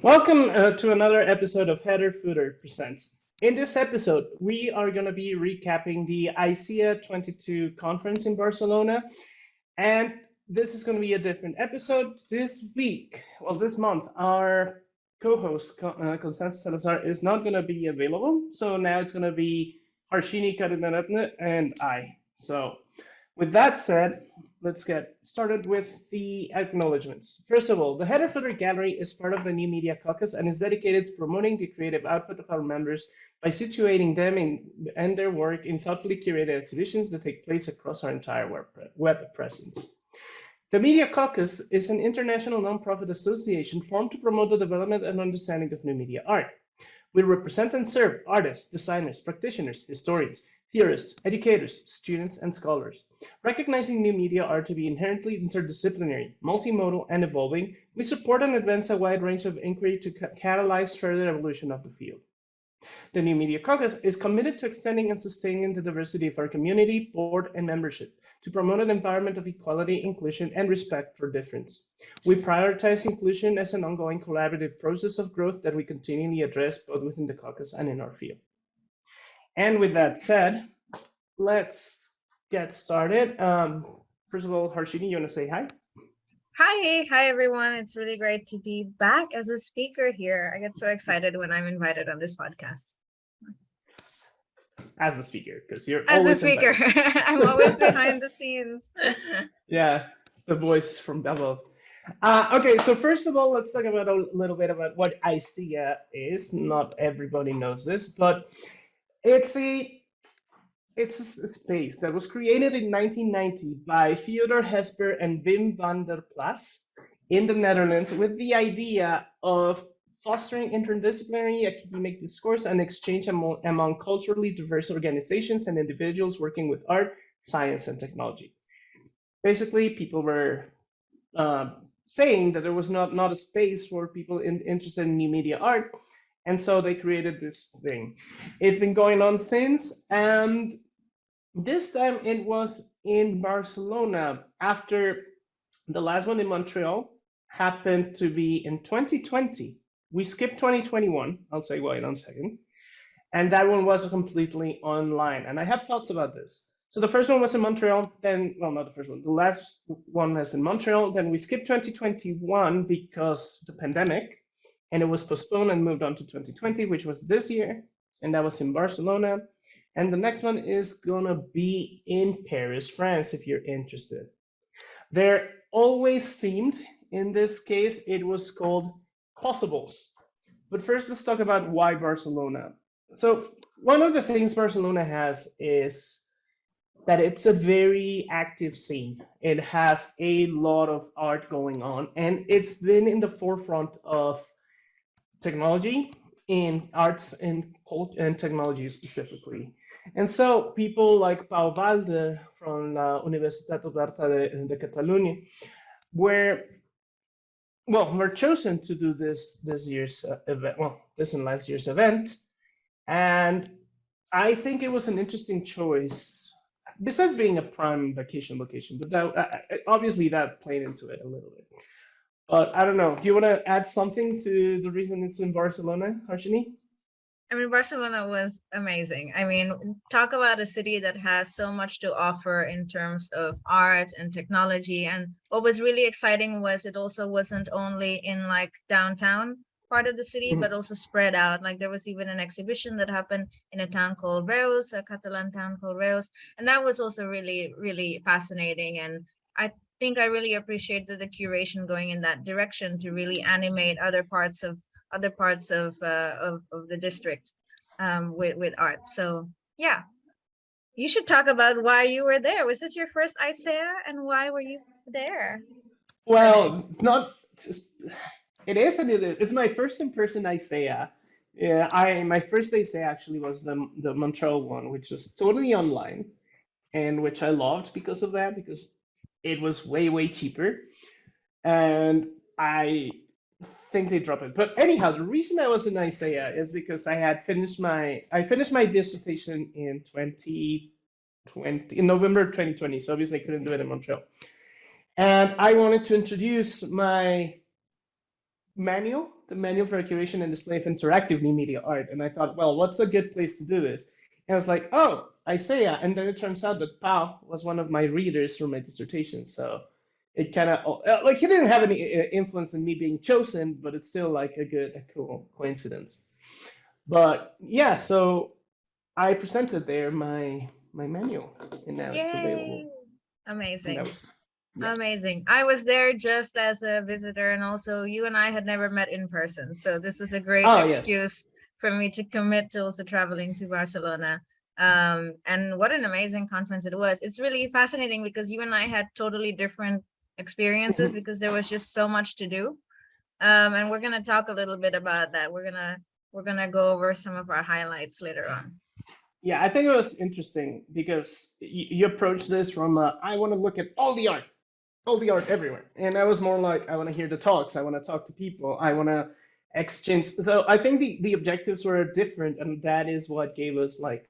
Welcome to another episode of Header Footer Presents. In this episode, we are going to be recapping the ISEA 22 conference in Barcelona. And this is going to be a different episode. This month, our co-host, Constanza Salazar, is not going to be available. So now it's going to be Harshini Karunaratne and I. So with that said, let's get started with the acknowledgements. First of all, the Header Footer Gallery is part of the New Media Caucus and is dedicated to promoting the creative output of our members by situating them and their work in thoughtfully curated exhibitions that take place across our entire web presence. The Media Caucus is an international nonprofit association formed to promote the development and understanding of new media art. We represent and serve artists, designers, practitioners, historians, theorists, educators, students, and scholars. Recognizing new media art to be inherently interdisciplinary, multimodal, and evolving, we support and advance a wide range of inquiry to catalyze further evolution of the field. The New Media Caucus is committed to extending and sustaining the diversity of our community, board, and membership to promote an environment of equality, inclusion, and respect for difference. We prioritize inclusion as an ongoing collaborative process of growth that we continually address both within the caucus and in our field. And with that said, let's get started. First of all, Harshini, you want to say hi? Hi everyone. It's really great to be back as a speaker here. I get so excited when I'm invited on this podcast. As the speaker, because you're as always the speaker. I'm always behind the scenes. Yeah, it's the voice from above. Okay, so first of all, let's talk about a little bit about what ISEA is. Not everybody knows this, but it's a space that was created in 1990 by Theodor Hesper and Wim van der Plas in the Netherlands with the idea of fostering interdisciplinary academic discourse and exchange among culturally diverse organizations and individuals working with art, science, and technology. Basically, people were saying that there was not a space for people interested in new media art, and so they created this thing. It's been going on since, and this time it was in Barcelona after the last one in Montreal happened to be in 2020. We skipped 2021. I'll say why in a second. And that one was completely online. And I have thoughts about this. So the first one was in Montreal, then, well, not the first one. The last one was in Montreal. Then we skipped 2021 because the pandemic, and it was postponed and moved on to 2020, which was this year. And that was in Barcelona. And the next one is gonna be in Paris, France, if you're interested. They're always themed. In this case, it was called Possibles. But first, let's talk about why Barcelona. So one of the things Barcelona has is that it's a very active scene. It has a lot of art going on, and it's been in the forefront of technology, in arts and technology specifically. And so people like Pau Valde from la Universitat Oberta de Catalunya were chosen to do this year's event, this and last year's event. And I think it was an interesting choice, besides being a prime vacation location, but obviously that played into it a little bit. But I don't know, do you want to add something to the reason it's in Barcelona, Harshini? I mean, Barcelona was amazing. I mean, talk about a city that has so much to offer in terms of art and technology. And what was really exciting was it also wasn't only in like downtown part of the city, but also spread out. Like there was even an exhibition that happened in a town called Reus, a Catalan town called Reus. And that was also really, really fascinating. And I think I really appreciated the curation going in that direction to really animate other parts of the district with art. So yeah, you should talk about why you were there. Was this your first ISEA, and why were you there? Well, it's not. It is, and it's my first in-person ISEA. Yeah, my first ISEA actually was the Montreal one, which was totally online, and which I loved because of that, because it was way cheaper, and I think they dropped it. But anyhow, the reason I was in ISEA is because I finished my dissertation in 2020, in November 2020. So obviously I couldn't do it in Montreal, and I wanted to introduce my manual the Manual for Curation and Display of Interactive New Media Art. And I thought, well, what's a good place to do this? And I was like, oh, ISEA. And then it turns out that Pau was one of my readers for my dissertation. So it kind of, like, he didn't have any influence in me being chosen, but it's still like a cool coincidence. But yeah, so I presented there my manual, and now it's Yay! available. And that Amazing. was, yeah. Amazing. I was there just as a visitor, and also you and I had never met in person. So this was a great Oh, yes. excuse for me to commit to also traveling to Barcelona. And what an amazing conference it was. It's really fascinating because you and I had totally different experiences Mhm. because there was just so much to do. And we're gonna talk a little bit about that. We're gonna go over some of our highlights later on. Yeah, I think it was interesting because you approach this from I want to look at all the art everywhere, and I was more like I want to hear the talks, I want to talk to people, I want to exchange. So I think the objectives were different, and that is what gave us like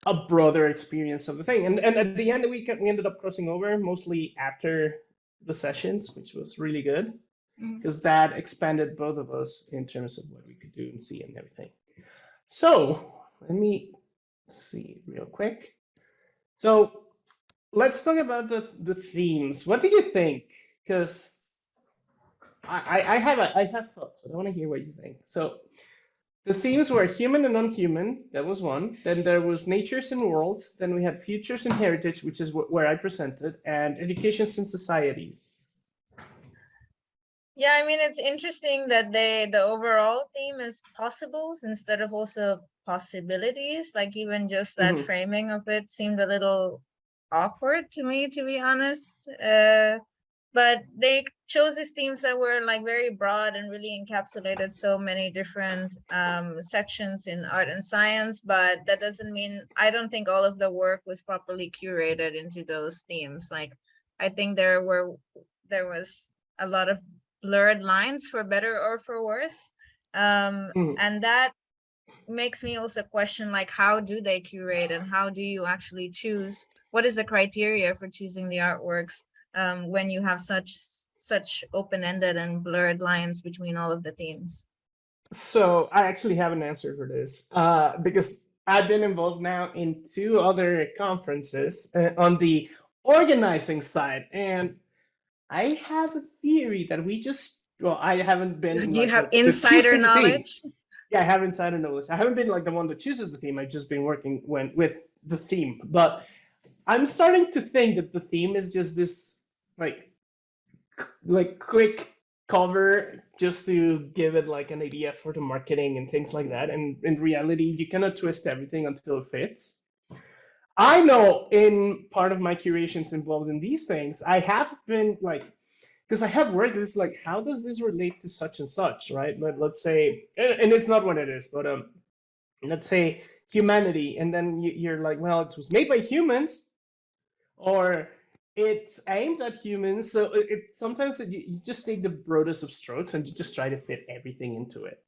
a broader experience of the thing. And at the end, we ended up crossing over mostly after the sessions, which was really good Mhm. because that expanded both of us in terms of what we could do and see and everything. So let me see real quick. So let's talk about the themes. What do you think? Because I have thoughts, but I want to hear what you think. So the themes were human and non-human. That was one. Then there was natures and worlds. Then we had futures and heritage, which is where I presented, and educations and societies. Yeah, I mean it's interesting that the overall theme is possibles instead of also possibilities. Like even just that Hmm. framing of it seemed a little awkward to me, to be honest. But they chose these themes that were like very broad and really encapsulated so many different sections in art and science. But that doesn't mean I don't think all of the work was properly curated into those themes. Like I think there was a lot of blurred lines for better or for worse. Hmm. And that makes me also question like how do they curate and how do you actually choose what is the criteria for choosing the artworks when you have such open-ended and blurred lines between all of the themes. So I actually have an answer for this because I've been involved now in two other conferences on the organizing side, and I have a theory that we just well, I haven't been Do you like have the insider choosing the theme. knowledge? Yeah, I have insider knowledge. I haven't been like the one that chooses the theme. I've just been working with the theme. But I'm starting to think that the theme is just this like quick cover just to give it like an idea for the marketing and things like that. And in reality, you cannot twist everything until it fits. I know in part of my curations involved in these things, I have been like because I have worked this like how does this relate to such and such, right? But let's say, and it's not what it is, but let's say humanity, and then you're like, well, it was made by humans, or it's aimed at humans. So sometimes you just take the broadest of strokes and you just try to fit everything into it.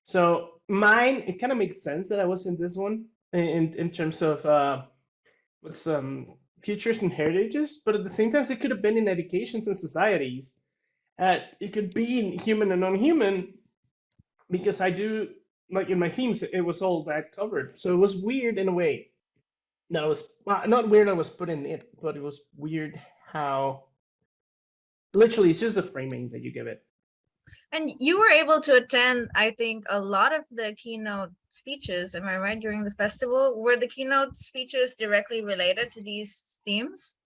So mine, it kind of makes sense that I was in this one in terms of what's futures and heritages, but at the same time, it could have been in educations and societies. It could be in human and non-human because I do like in my themes, it was all that covered. So it was weird in a way. That was well, not weird. I was put in it, but it was weird how literally it's just the framing that you give it. And you were able to attend, I think, a lot of the keynote speeches. Am I right? During the festival, were the keynote speeches directly related to these themes?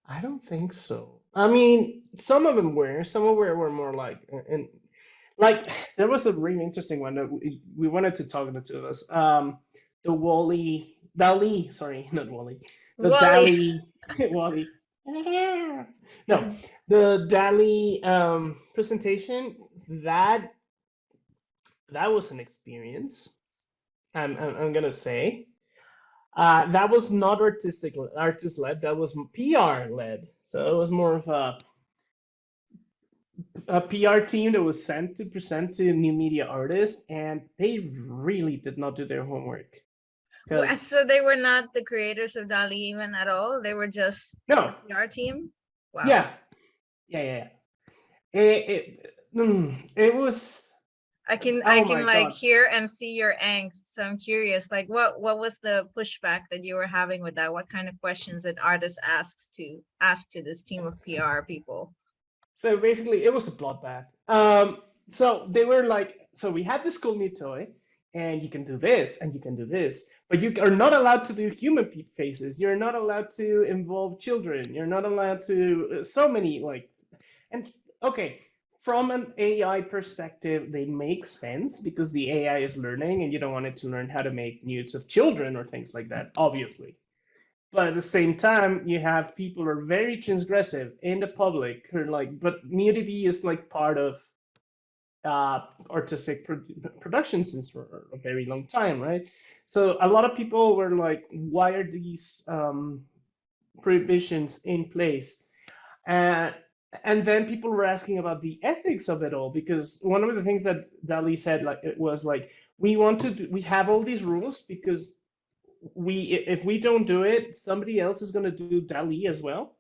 I don't think so. I mean, some of them were. Some of them were more like, and like there was a really interesting one that we wanted to talk to the two of us. The Wally, Dali, sorry, not Wally, the Wally. Dali, Wally. No, the Dali presentation. That that was an experience. I'm gonna say. That was not artist led. That was PR led. So it was more of a PR team that was sent to present to new media artists, and they really did not do their homework. So they Because were not the creators of Dali even at all. They were just the no, PR team. Wow. yeah, yeah, yeah. Yeah. It was, I oh can my like God. hear and see your angst. So I'm curious, like what was the pushback that you were having with that? What kind of questions did artists ask to this team of PR people? So basically, it was a bloodbath. So they were like, so we have this cool new toy, and you can do this, and you can do this, but you are not allowed to do human faces. You're not allowed to involve children. You're not allowed to so many like, and okay, from an AI perspective, they make sense because the AI is learning, and you don't want it to learn how to make nudes of children or things like that, obviously. But at the same time, you have people who are very transgressive in the public who are like, but nudity is like part of artistic production since for a very long time, right? So a lot of people were like, why are these prohibitions in place? And and then people were asking about the ethics of it all because one of the things that Dali said like it was like we want to do, we have all these rules because we if we don't do it, somebody else is going to do Dali as well,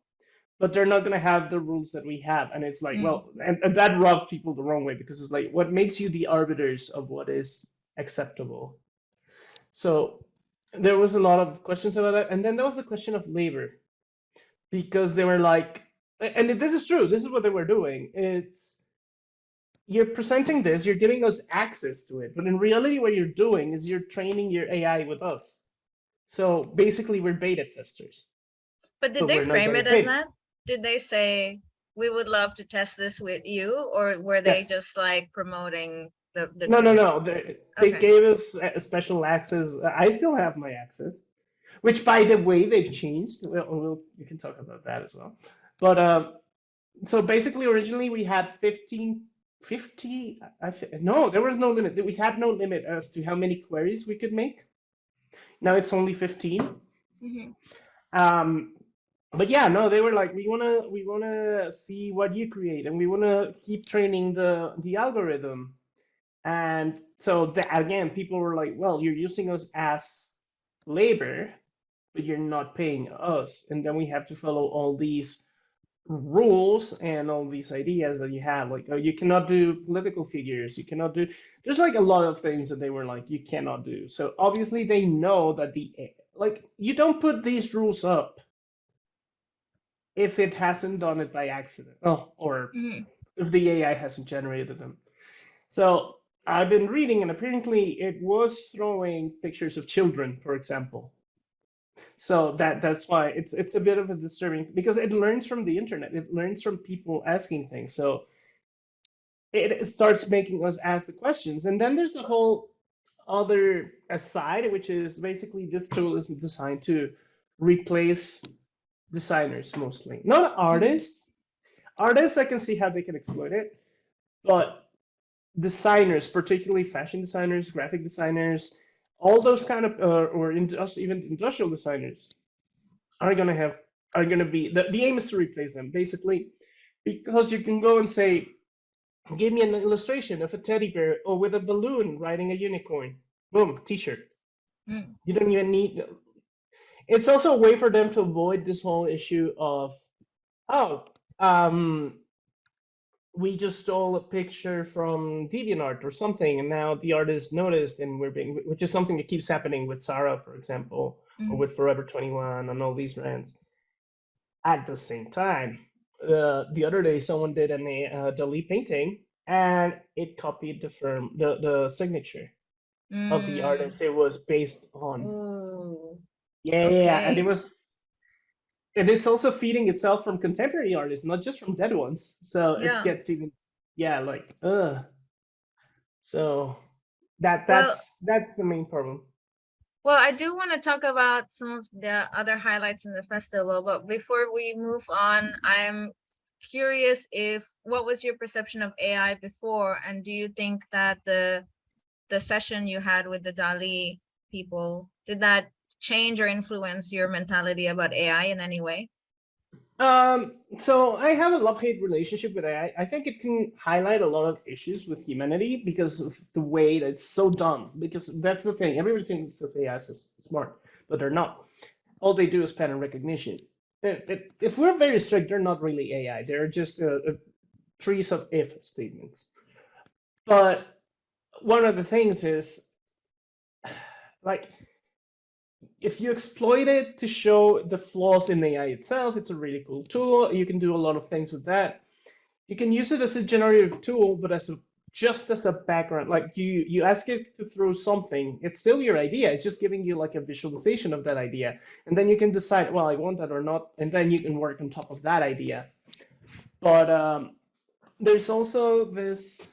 but they're not going to have the rules that we have. And it's like, Mm. well, and that rubs people the wrong way because it's like, what makes you the arbiters of what is acceptable? So there was a lot of questions about that, and then there was the question of labor because they were like, and this is true. This is what they were doing. It's you're presenting this, you're giving us access to it, but in reality, what you're doing is you're training your AI with us. So basically, we're beta testers, But did but they we're not frame getting it as paid. that? Did they say we would love to test this with you, or were they Yes. just like promoting the No, no, tool? no. They Okay. gave us a special access. I still have my access, which, by the way, they've changed. We can talk about that as well. But so basically, originally we had 15, 50. No, there was no limit. We had no limit as to how many queries we could make. Now it's only 15. Hmm. Um, but yeah, no, they were like, we wanna see what you create, and we wanna keep training the algorithm. And so again, people were like, well, you're using us as labor, but you're not paying us. And then we have to follow all these rules and all these ideas that you have. Like, oh, you cannot do political figures. You cannot do, there's like a lot of things that they were like, you cannot do. So obviously they know that like, you don't put these rules up if it hasn't done it by accident. Oh, or Hmm. if the AI hasn't generated them. So I've been reading, and apparently it was throwing pictures of children, for example. So that's why it's a bit of a disturbing because it learns from the internet. It learns from people asking things. So it starts making us ask the questions. And then there's the whole other side, which is basically this tool is designed to replace designers mostly, not Hmm. artists. Artists, I can see how they can exploit it, but designers, particularly fashion designers, graphic designers, all those kind of or even industrial designers are gonna have are gonna be the aim is to replace them basically because you can go and say, give me an illustration of a teddy bear or with a balloon riding a unicorn. Boom, t-shirt. Mm. You don't even need. It's also a way for them to avoid this whole issue of oh, um, we just stole a picture from DeviantArt or something, and now the artist noticed, and we're being, which is something that keeps happening with Sarah, for example, or Hmm. with Forever 21 and all these brands. At the same time, the other day, someone did a Dali painting, and it copied the signature of the Mm. artist it was based on. Ooh. Yeah, yeah, yeah, and it Okay. was. And it's also feeding itself from contemporary artists, not just from dead ones. So it Yeah. gets even, yeah, like, ugh. So that Well, that's the main problem. I do want to talk about some of the other highlights in the festival, but before we move on, I'm curious if what was your perception of AI before, and do you think that the session you had with the Dali people did that change or influence your mentality about AI in any way? So I have a love-hate relationship with AI. I think it can highlight a lot of issues with humanity because of the way that it's so dumb. Because that's the thing. Everybody thinks that AI is smart, but they're not. All they do is pattern recognition. If we're very strict, they're not really AI. They're just trees of if statements. But one of the things is like if you exploit it to show the flaws in AI itself, it's a really cool tool. You can do a lot of things with that. You can use it as a generative tool, but as a just as a background. Like you ask it to throw something, it's still your idea. It's just giving you like a visualization of that idea. And then you can decide, well, I want that or not, and then you can work on top of that idea. But there's also this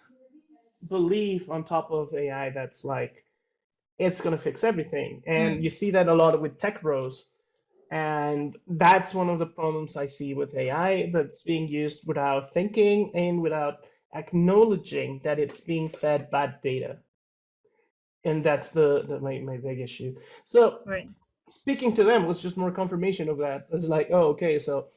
belief on top of AI that's like it's gonna fix everything. And you see that a lot with tech bros. And that's one of the problems I see with AI that's being used without thinking and without acknowledging that it's being fed bad data. And that's my big issue. So Right. speaking to them was just more confirmation of that. It's like, oh, okay, so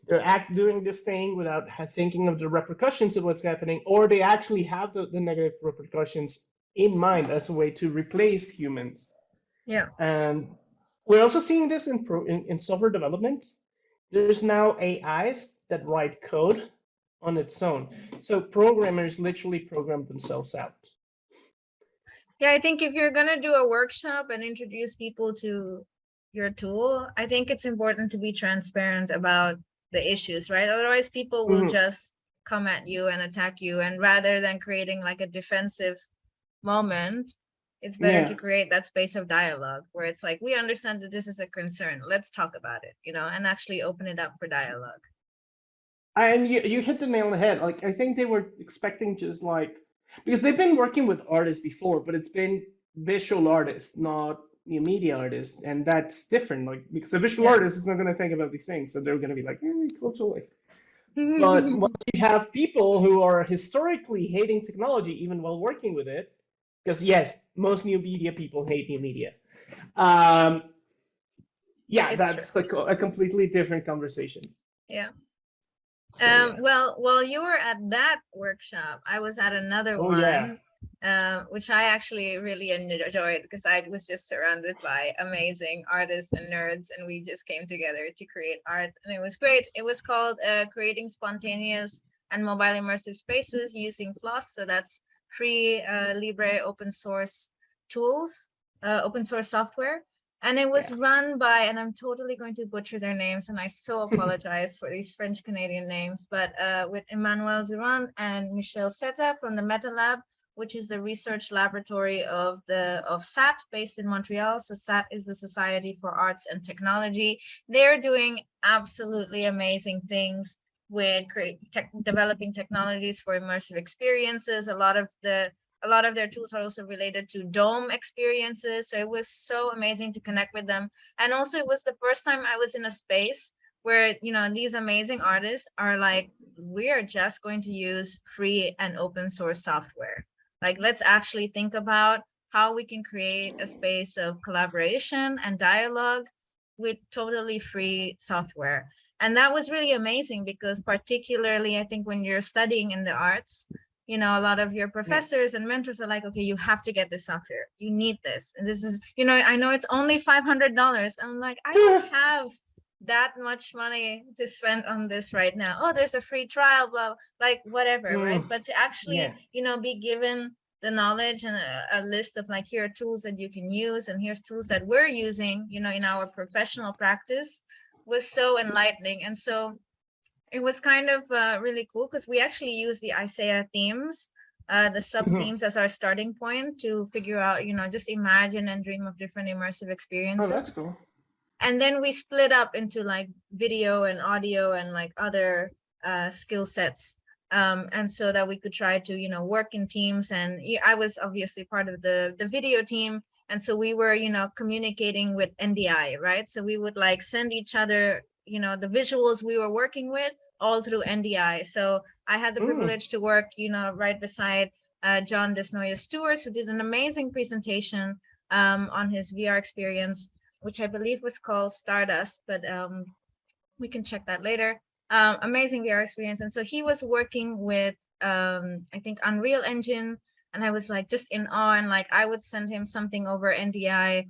they're doing this thing without thinking of the repercussions of what's happening, or they actually have the negative repercussions in mind as a way to replace humans. Yeah. And we're also seeing this in software development. There's now AIs that write code on its own. So programmers literally program themselves out. Yeah, I think if you're gonna do a workshop and introduce people to your tool, I think it's important to be transparent about the issues, right? Otherwise, people will Mhm. just come at you and attack you. And rather than creating like a defensive moment, it's better to Yeah. create that space of dialogue where it's like, we understand that this is a concern. Let's talk about it, and actually open it up for dialogue. And you hit the nail on the head. Like I think they were expecting just like because they've been working with artists before, but it's been visual artists, not media artists, and that's different. Like because a visual Yeah. artist is not going to think about these things, so they're going to be like, cool toy. But once you have people who are historically hating technology even while working with it, because yes, most new media people hate new media. Um, yeah, It's true. that's a completely different conversation. Yeah. So yeah. Well, while you were at that workshop, I was at another Oh yeah. one, which I actually really enjoyed because I was just surrounded by amazing artists and nerds, and we just came together to create art, and it was great. It was called Creating Spontaneous and Mobile Immersive Spaces Using Floss. So that's free Libre open source tools, open source software. And it was Yeah. run by, and I'm totally going to butcher their names, and I so apologize for these French Canadian names, but with Emmanuel Durand and Michel Seta from the Meta Lab, which is the research laboratory of SAT based in Montreal. So SAT is the Society for Arts and Technology. They're doing absolutely amazing things with developing technologies for immersive experiences. A lot of their tools are also related to dome experiences. So it was so amazing to connect with them. And also it was the first time I was in a space where, these amazing artists are like, we are just going to use free and open source software. Like, let's actually think about how we can create a space of collaboration and dialogue with totally free software. And that was really amazing because particularly I think when you're studying in the arts, a lot of your Yeah. professors and mentors are like, okay, you have to get this software, you need this, and this is, I know it's only $500. I'm like, I don't have that much money to spend on this right now. Oh, there's a free trial, blah, like whatever, right? But to actually, Yeah. be given the knowledge and a list of like, here are tools that you can use, and here's tools that we're using, in our professional practice, was so enlightening. And so it was kind of really cool because we actually use the ISEA themes, the sub themes as our starting point to figure out, just imagine and dream of different immersive Oh, that's experiences. cool. And then we split up into like video and audio and like other skill sets. And so that we could try to, work in teams. And I was obviously part of the video team. And so we were, communicating with NDI, right? So we would like send each other, the visuals we were working with all through NDI. So I had the privilege to work, right beside John Desnoyers Stewart, who did an amazing presentation on his VR experience, which I believe was called Stardust, but we can check that later. Amazing VR experience. And so he was working with, I think, Unreal Engine. And I was like just in awe. And like I would send him something over NDI,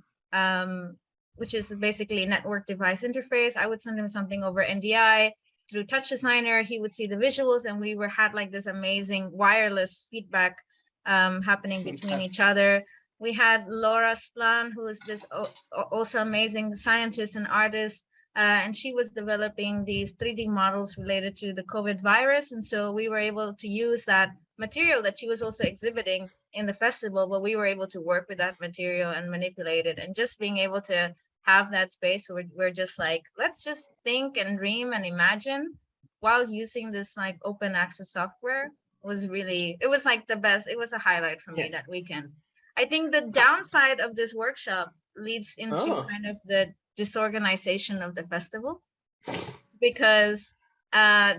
which is basically network device interface. I would send him something over NDI. through Touch Designer, he would see the visuals, and we were had like this amazing wireless feedback happening between each Fantastic. other. We had Laura Splan, who is this also amazing scientist and artist, and she was developing these 3D models related to the COVID virus. And so we were able to use that material that she was also exhibiting in the festival, but we were able to work with that material and manipulate it. And just being able to have that space where we're just like, let's just think and dream and imagine while using this like open access software was really, it was like the best, it was a highlight for Yeah. me that weekend. I think the downside of this workshop leads into Oh. kind of the disorganization of the festival, because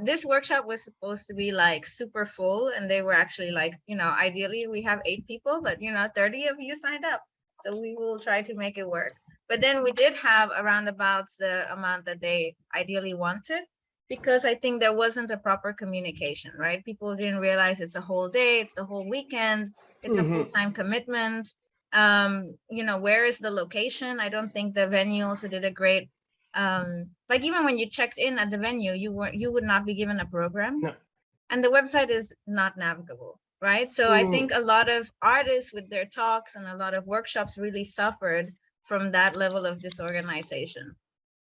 this workshop was supposed to be like super full, and they were actually like, ideally we have 8 people, but 30 of you signed up, so we will try to make it work. But then we did have around about the amount that they ideally wanted, because I think there wasn't a proper communication, right? People didn't realize it's a whole day, it's the whole weekend, it's a Hmm. full-time commitment. Where is the location? I don't think the venue also did a great, like even when you checked in at the venue, you would not be given a program, No. and the website is not navigable, right? So I Mm. think a lot of artists with their talks and a lot of workshops really suffered from that level of disorganization.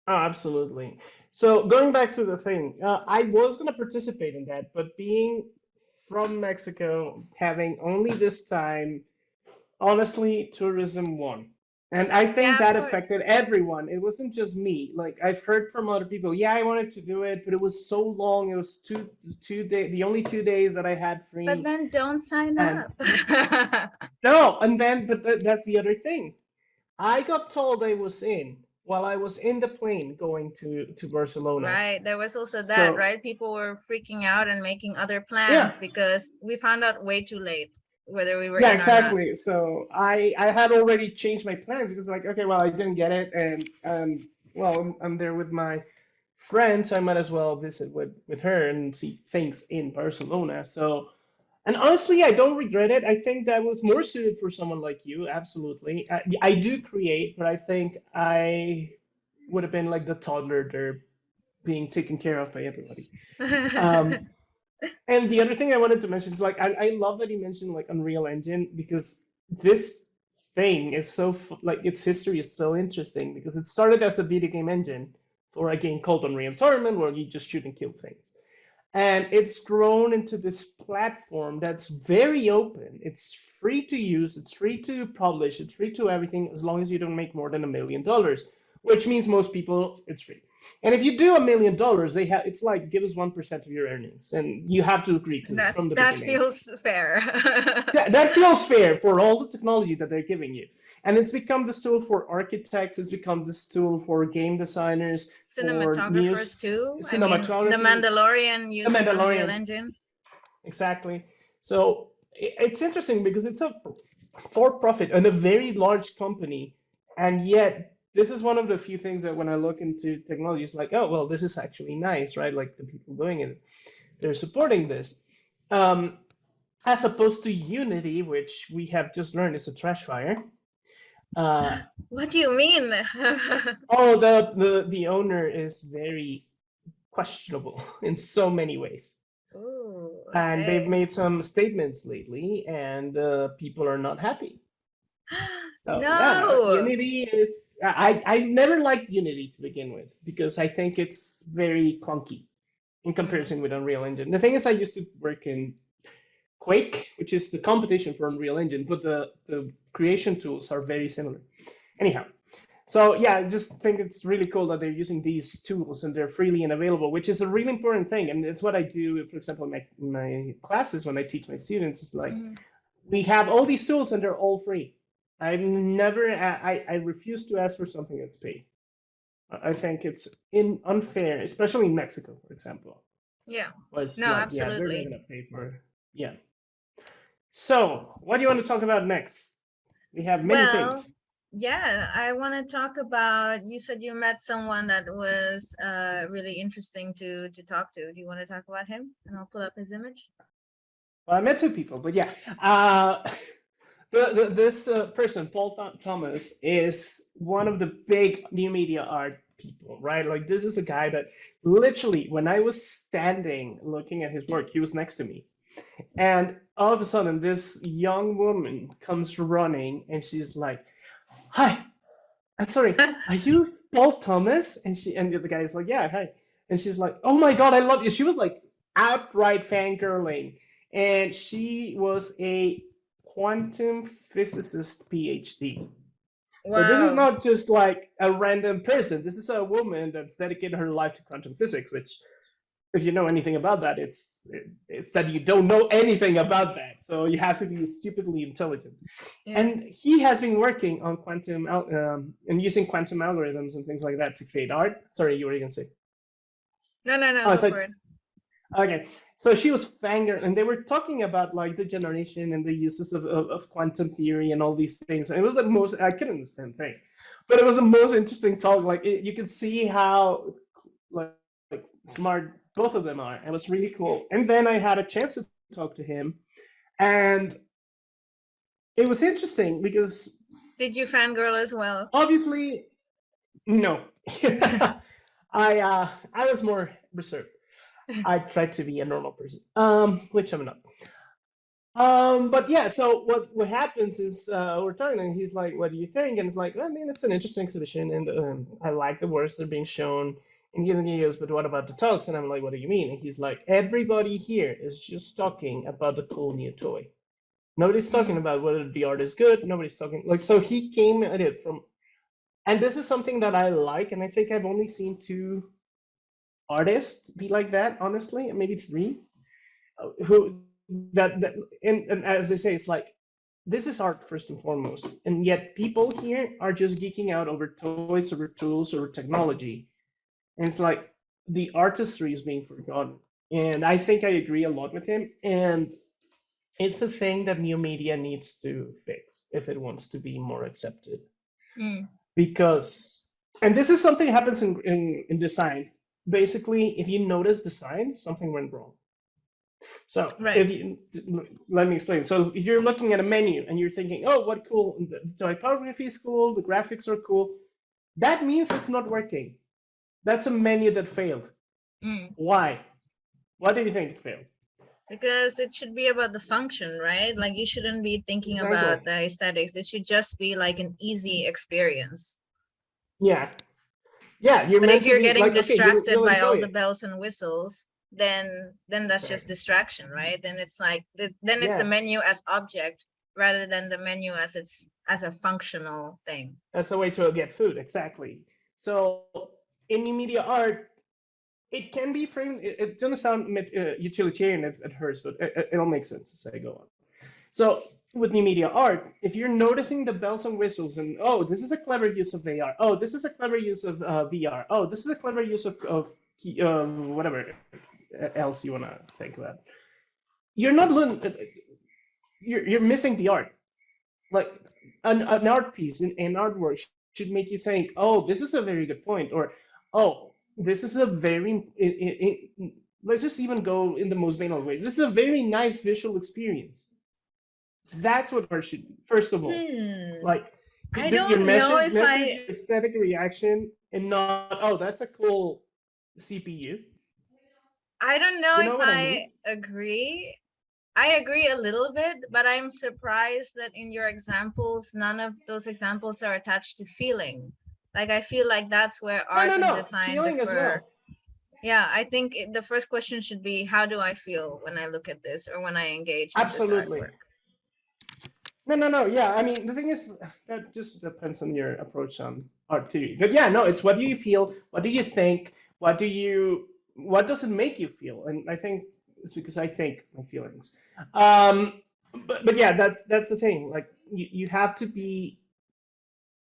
Oh, absolutely. So going back to the thing, I was going to participate in that, but being from Mexico, having only this time, honestly, tourism won. And I think Yeah, of that course. affected everyone. It wasn't just me. Like I've heard from other people, yeah, I wanted to do it, but it was so long. It was the only 2 days that I had But free. then don't sign And up. no, and then, but that's the other thing. I got told I was in while I was in the plane going to Barcelona. Right. There was also that, So right? People were freaking out and making other yeah, plans because we found out way too late whether we were yeah, in or not. exactly. So I had already changed my plans because like okay, well I didn't get it, and well I'm there with my friend, so I might as well visit with her and see things in Barcelona. So and honestly, I don't regret it. I think that was more suited for someone like you. Absolutely, I do create, but I think I would have been like the toddler there being taken care of by everybody. Um, and the other thing I wanted to mention is like I love that you mentioned like Unreal Engine because this thing is so like its history is so interesting because it started as a video game engine for a game called Unreal Tournament where you just shoot and kill things. And it's grown into this platform that's very open. It's free to use, it's free to publish, it's free to everything as long as you don't make more than $1 million, which means most people it's free. And if you do $1 million, they have it's like give us 1% of your earnings, and you have to agree to this that from the that beginning. feels fair. That feels fair for all the technology that they're giving you. And it's become this tool for architects, it's become this tool for game designers, for Cinematographers news, too. I mean, The cinematography, Mandalorian the uses Unreal Mandalorian. Engine. Exactly. So it's interesting because it's a for profit and a very large company. And yet, this is one of the few things that when I look into technology, it's like, oh, well, this is actually nice, right? Like the people doing it, they're supporting this. Um, as opposed to Unity, which we have just learned is a trash fire. Uh, What do you mean? oh, the owner is very questionable in so many ways. Ooh, And they've okay. made some statements lately, and people are not happy. So yeah, No. Unity is I never liked Unity to begin with because I think it's very clunky in Mm. comparison with Unreal Engine. The thing is, I used to work in Quake, which is the competition for Unreal Engine, but the creation tools are very similar. Anyhow, so yeah, I just think it's really cool that they're using these tools and they're freely and available, which is a really important thing. And it's what I do, for example, in my classes when I teach my students. It's like Mhm. we have all these tools and they're all free. I refuse to ask for something that's paid. I think it's unfair, especially in Mexico, for example. Yeah. Where it's No, like, yeah, they're not absolutely. gonna pay for, yeah. So, what do you want to talk about next? We have many Well, things. yeah, I want to talk about, you said you met someone that was really interesting to talk to. Do you want to talk about him? And I'll pull up his image. Well, I met two people, but yeah. Uh, this person, Paul Thomas, is one of the big new media art people, right? Like this is a guy that literally, when I was standing looking at his work, he was next to me. And all of a sudden, this young woman comes running and she's like, "Hi, I'm sorry, are you Paul Thomas?" And the guy is like, "Yeah, hi." And she's like, "Oh my God, I love you." She was like outright fangirling. And she was a quantum physicist PhD. So this is Wow. not just like a random person. This is a woman that's dedicated her life to quantum physics, which if you know anything about that, it's that you don't know anything about that. So you have to be stupidly intelligent. Yeah. And he has been working on and using quantum algorithms and things like that to create art. Sorry, you were going to say. No, no, no, Oh, I go thought. for it. Okay, so she was fangirl, and they were talking about like the generation and the uses of quantum theory and all these things. And it was the most I couldn't understand thing, but it was the most interesting talk. Like you could see how like smart both of them are. It was really cool. And then I had a chance to talk to him, and it was interesting because Did you fangirl as well? obviously no, I was more reserved. I tried to be a normal person, which I'm not. But yeah, so what happens is we're talking, and he's like, "What do you think?" And it's like, "I mean, it's an interesting exhibition, and I like the works that are being shown in the videos, but what about the talks?" And I'm like, "What do you mean?" And he's like, "Everybody here is just talking about the cool new toy. Nobody's talking Mm, about whether the art is good. Nobody's talking like." So he came at it from, and this is something that I like, and I think I've only seen two artists be like that, honestly, maybe three, who that and as they say, it's like this is art first and foremost, and yet people here are just geeking out over toys, over tools, over technology, and it's like the artistry is being forgotten. And I think I agree a lot with him, and it's a thing that new media needs to fix if it wants to be more accepted. mm, Because, and this is something that happens in design. Basically, if you notice design, something went wrong. So right. if you let me explain. So if you're looking at a menu and you're thinking, "Oh, what cool! The typography is cool. The graphics are cool." That means it's not working. That's a menu that failed. Mm. Why? Why do you think it failed? Because it should be about the function, right? Like you shouldn't be thinking Exactly. about the aesthetics. It should just be like an easy experience. Yeah. Yeah. You're But meant if to you're be getting like, okay, distracted you'll by enjoy all the it. bells and whistles, then that's just Exactly. distraction, right? Then it's like then it's the Yeah. menu as object rather than the menu as it's as a functional thing. That's a way to get food. Exactly. So in new media art, it can be framed. It doesn't sound utilitarian at first, but it'll make sense as I go on. So with new media art, if you're noticing the bells and whistles, and oh, this is a clever use of AR. Oh, this is a clever use of VR. Oh, this is a clever use of whatever else you want to think about. You're not you're missing the art. Like an art piece, an artwork should make you think, oh, this is a very good point, or oh, this is a very let's just even go in the most banal ways. This is a very nice visual experience. That's what art should be, first of all. Hmm. Like I your don't know if message, I your aesthetic reaction, and not, oh, that's a cool CPU. I don't know You if know what I I mean? agree. I agree a little bit, but I'm surprised that in your examples, none of those examples are attached to feeling. Like I feel like that's where No, art no, and no. design Feeling as differ. well. Yeah, I think the first question should be, how do I feel when I look at this or when I engage with this Absolutely. artwork? No, no, no. Yeah, I mean, the thing is, that just depends on your approach on art theory. But yeah, no, it's what do you feel? What do you think? What does it make you feel? And I think it's because I think my feelings. Um, but yeah, that's the thing. Like you have to be,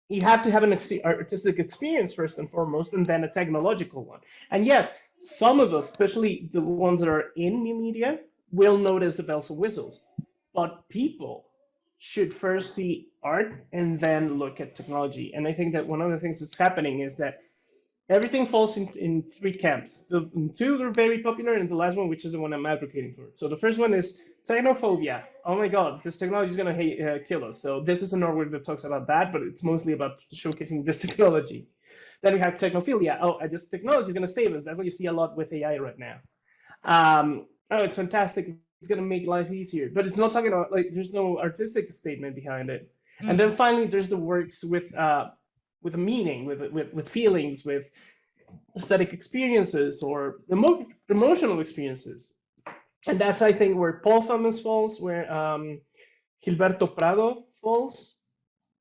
you have to have an artistic experience first and foremost, and then a technological one. And yes, some of us, especially the ones that are in new media, will notice the bells and whistles. But people should first see art and then look at technology. And I think that one of the things that's happening is that everything falls in three camps. The two are very popular, and the last one, which is the one I'm advocating for. So the first one is technophobia. Oh my God, this technology is going to kill us. So this is an artwork that talks about that, but it's mostly about showcasing this technology. Then we have technophilia. Oh, I just technology is going to save us. That's what you see a lot with AI right now. Oh, it's fantastic. It's going to make life easier. But it's not talking about, like, there's no artistic statement behind it. And then Mm. finally, there's the works with a meaning, with feelings, with aesthetic experiences or emotional experiences. And that's, I think, where Paul Thomas falls, where Gilberto Prado falls,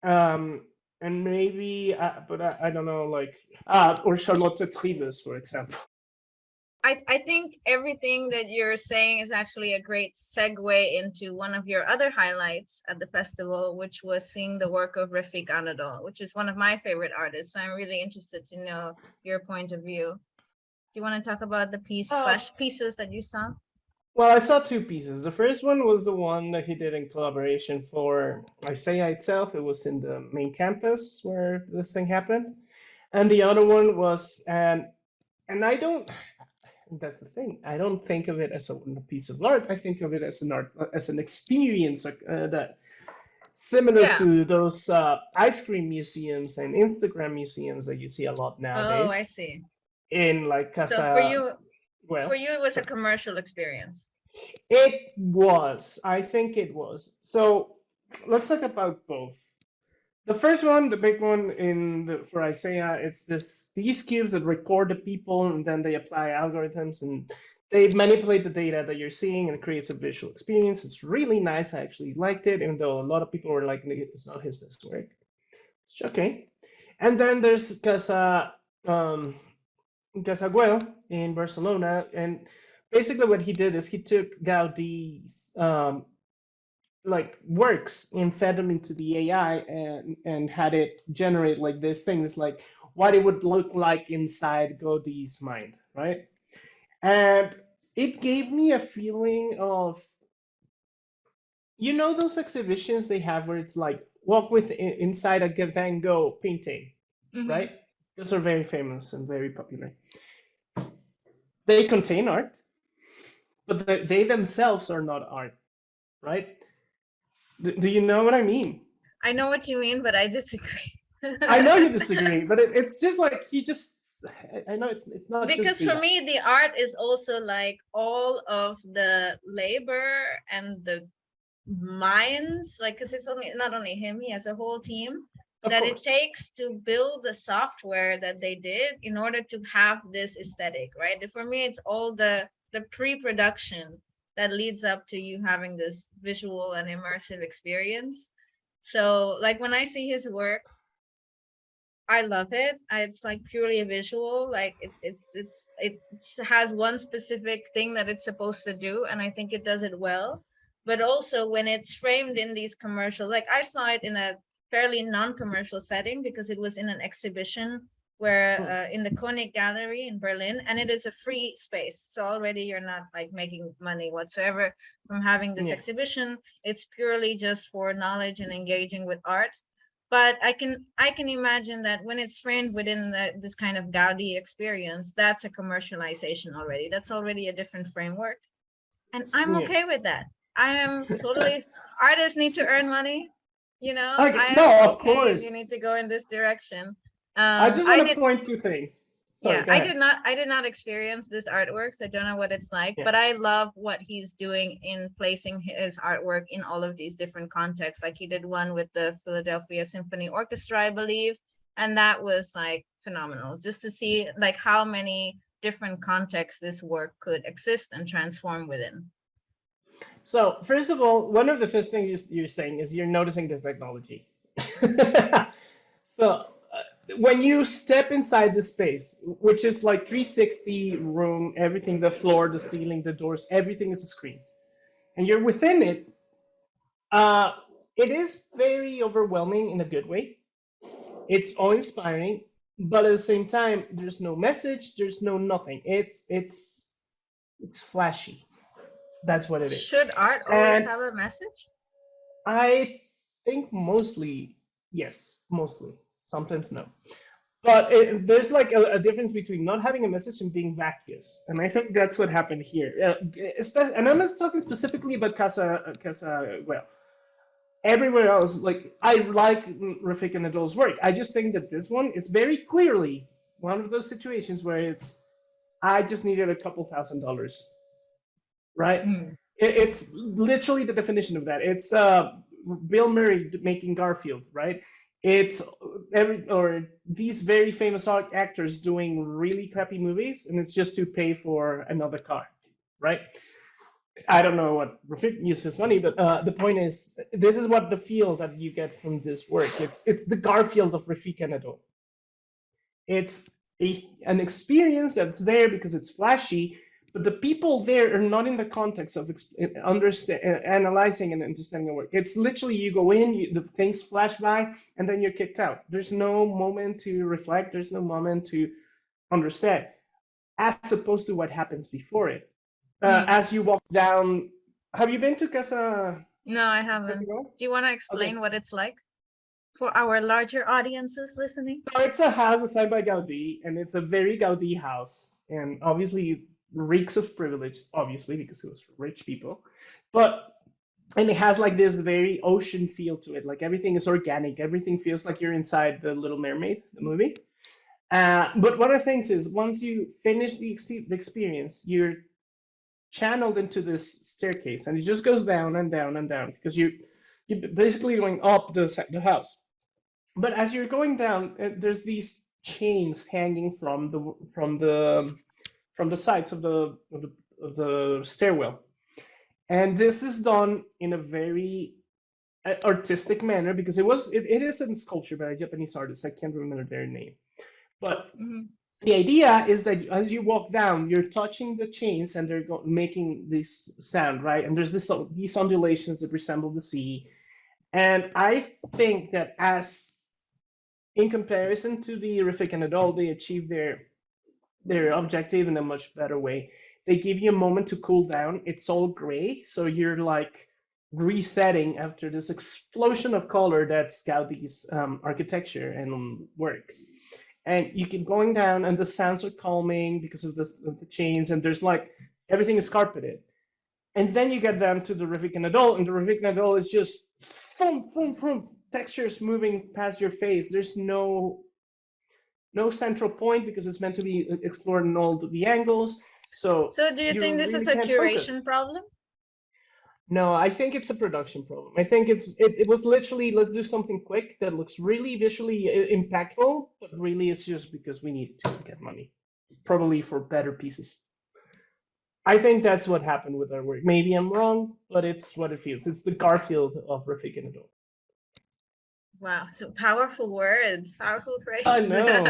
um, and maybe, but I don't know, like, or Charlotte Tribes, for example. I think everything that you're saying is actually a great segue into one of your other highlights at the festival, which was seeing the work of Refik Anadol, which is one of my favorite artists. So I'm really interested to know your point of view. Do you want to talk about the piece Uh, slash pieces that you saw? well, I saw two pieces. The first one was the one that he did in collaboration for ISEA itself. It was in the main campus where this thing happened. And the other one was, and I don't, that's the thing. I don't think of it as a piece of art. I think of it as an art, as an experience that similar Yeah. to those ice cream museums and Instagram museums that you see a lot Oh, I nowadays see. in like So Casa. for Well, you, it was a commercial experience. it was. I think it was. So let's talk about both. The first one, the big one for Isaiah, it's these cubes that record the people and then they apply algorithms and they manipulate the data that you're seeing and it creates a visual experience. It's really nice. I actually liked it, even though a lot of people were like, it's not his best work. It's okay. And then there's Casaguel in Barcelona, and basically what he did is he took Gaudi's like works and fed them into the AI and had it generate like this thing. It's like what it would look like inside Gaudi's mind, right? And it gave me a feeling of, you know, those exhibitions they have where it's like walk with inside a Van Gogh painting, Mm-hmm. right? Those are very famous and very popular. They contain art, but they themselves are not art, right? Do you know what I mean? I know what you mean, but I disagree. I know you disagree, but it's just like he just. I know it's not just Because the. for me, the art is also like all of the labor and the minds, like, because it's only not only him, he has a whole team Of that it course. takes to build the software that they did in order to have this aesthetic, right? For me, it's all the pre-production that leads up to you having this visual and immersive experience. So like when I see his work, I love it. It's like purely a visual. Like it has one specific thing that it's supposed to do, and I think it does it well. But also when it's framed in these commercial, like I saw it in a fairly non-commercial setting because it was in an exhibition where Hmm. in the Koenig Gallery in Berlin, and it is a free space. So already you're not like making money whatsoever from having this Yeah. exhibition. It's purely just for knowledge and engaging with art, but I can imagine that when it's framed within this kind of Gaudi experience, that's a commercialization already. That's already a different framework, and I'm Yeah. okay with that. I am totally. Artists need to earn money. I Okay. am No, of okay if you need course. to go in this direction. I just I want to did. point two things. Sorry. Yeah, Go ahead. I did not experience this artwork, so I don't know what it's like, Yeah. but I love what he's doing in placing his artwork in all of these different contexts. Like he did one with the Philadelphia Symphony Orchestra, I believe, and that was like phenomenal. Just to see like how many different contexts this work could exist and transform within. So first of all, one of the first things you're saying is you're noticing the technology. So when you step inside the space, which is like 360 room, everything, the floor, the ceiling, the doors, everything is a screen, and you're within it, uh, it is very overwhelming in a good way. It's awe-inspiring, but at the same time, there's no message, there's no nothing. It's flashy. That's what it is. Should art always And have a message? I think mostly yes, mostly. Sometimes no. But there's like a difference between not having a message and being vacuous, and I think that's what happened here. Especially, and I'm not talking specifically about Casa. Well, Everywhere else, like I like Rafik and Nadol's work. I just think that this one is very clearly one of those situations where it's I just needed a couple $1,000s, right? Mm. It's literally the definition of that. It's Bill Murray making Garfield, right? It's these very famous actors doing really crappy movies, and it's just to pay for another car, right? I don't know what Rafik uses money, but the point is, this is what the feel that you get from this work. It's the Garfield of Rafik Anadol. It's an experience that's there because it's flashy, but the people there are not in the context of analyzing and understanding the work. It's literally you go in, the things flash by, and then you're kicked out. There's no moment to reflect. There's no moment to understand, as opposed to what happens before it. Mm. As you walk down, have you been to No, I Casa haven't. Grande? Do you want to Okay, explain what it's like for our larger audiences listening? so it's a house designed by Gaudi, and it's a very Gaudi house, and obviously reeks of privilege, obviously because it was for rich people, but and it has like this very ocean feel to it. Like everything is organic, everything feels like you're inside the Little Mermaid, the movie. But one of the things is once you finish the experience, you're channeled into this staircase, and it just goes down and down and down because you basically going up the house. But as you're going down, there's these chains hanging from the sides of the stairwell, and this is done in a very artistic manner because it is a sculpture by a Japanese artist. I can't remember their name, but Hmm. the idea is that as you walk down, you're touching the chains and they're making this sound, right? And there's these undulations that resemble the sea. And I think that as in comparison to the Riffic and Adult, they achieve their objective in a much better way. They give you a moment to cool down. It's all gray, so you're like resetting after this explosion of color that's Gaudi's architecture and work. And you keep going down, and the sounds are calming because of the chains, and there's like everything is carpeted. And then you get down to the Rivik and Adult, and the Rivik and Adult is just boom, boom, boom, textures moving past your face. There's no central point because it's meant to be explored in all the angles. So So do you you think this is really a can't focus. curation problem? No, I think it's a production problem. I think it was literally let's do something quick that looks really visually impactful, but really it's just because we need to get money, probably for better pieces. I think that's what happened with our work. Maybe I'm wrong, but it's what it feels. It's the Garfield of Rafik and Adol. Wow, so powerful words, powerful I phrases. know.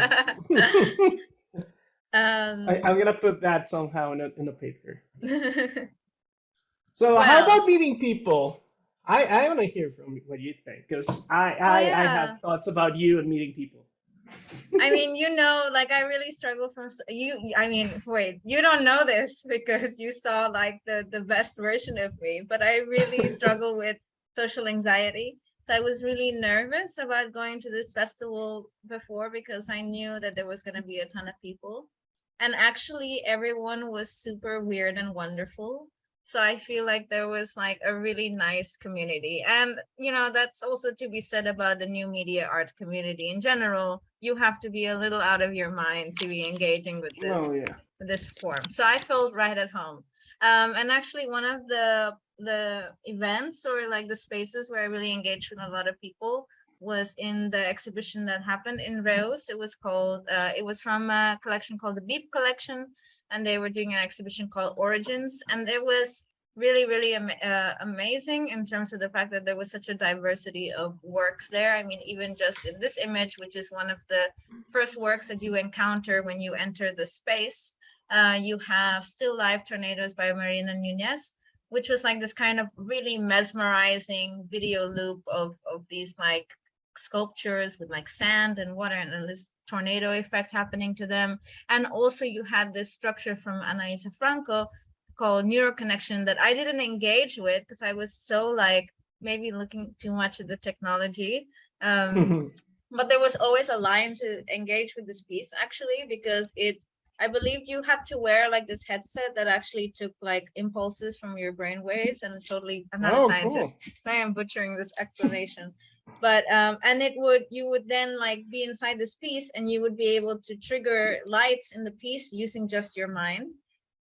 I'm um, gonna put that somehow in a paper. So how well, about meeting people? I want to hear from you what you think because I, oh I I have yeah. thoughts about you and meeting people. I mean, like I really struggle from you. I mean, wait, you don't know this because you saw like the best version of me, but I really struggle with social anxiety. So I was really nervous about going to this festival before because I knew that there was going to be a ton of people. And actually, everyone was super weird and wonderful. So I feel like there was like a really nice community. And, that's also to be said about the new media art community in general. You have to be a little out of your mind to be engaging with Oh this yeah. with this form. So I felt right at home. And actually one of the events or like the spaces where I really engaged with a lot of people was in the exhibition that happened in Reus. It was from a collection called the Beep Collection, and they were doing an exhibition called Origins, and it was really, really amazing in terms of the fact that there was such a diversity of works there. I mean, even just in this image, which is one of the first works that you encounter when you enter the space, you have Still Life Tornadoes by Marina Nunez, which was like this kind of really mesmerizing video loop of these like sculptures with like sand and water and this tornado effect happening to them. And also you had this structure from Anaisa Franco called neuroconnection that I didn't engage with because I was so like maybe looking too much at the technology. um but there was always a line to engage with this piece actually because it I believe you had to wear like this headset that actually took like impulses from your brain waves, and totally, I'm not a Oh, cool. scientist, so I am butchering this explanation. But and it would, you would then like be inside this piece, and you would be able to trigger lights in the piece using just your mind.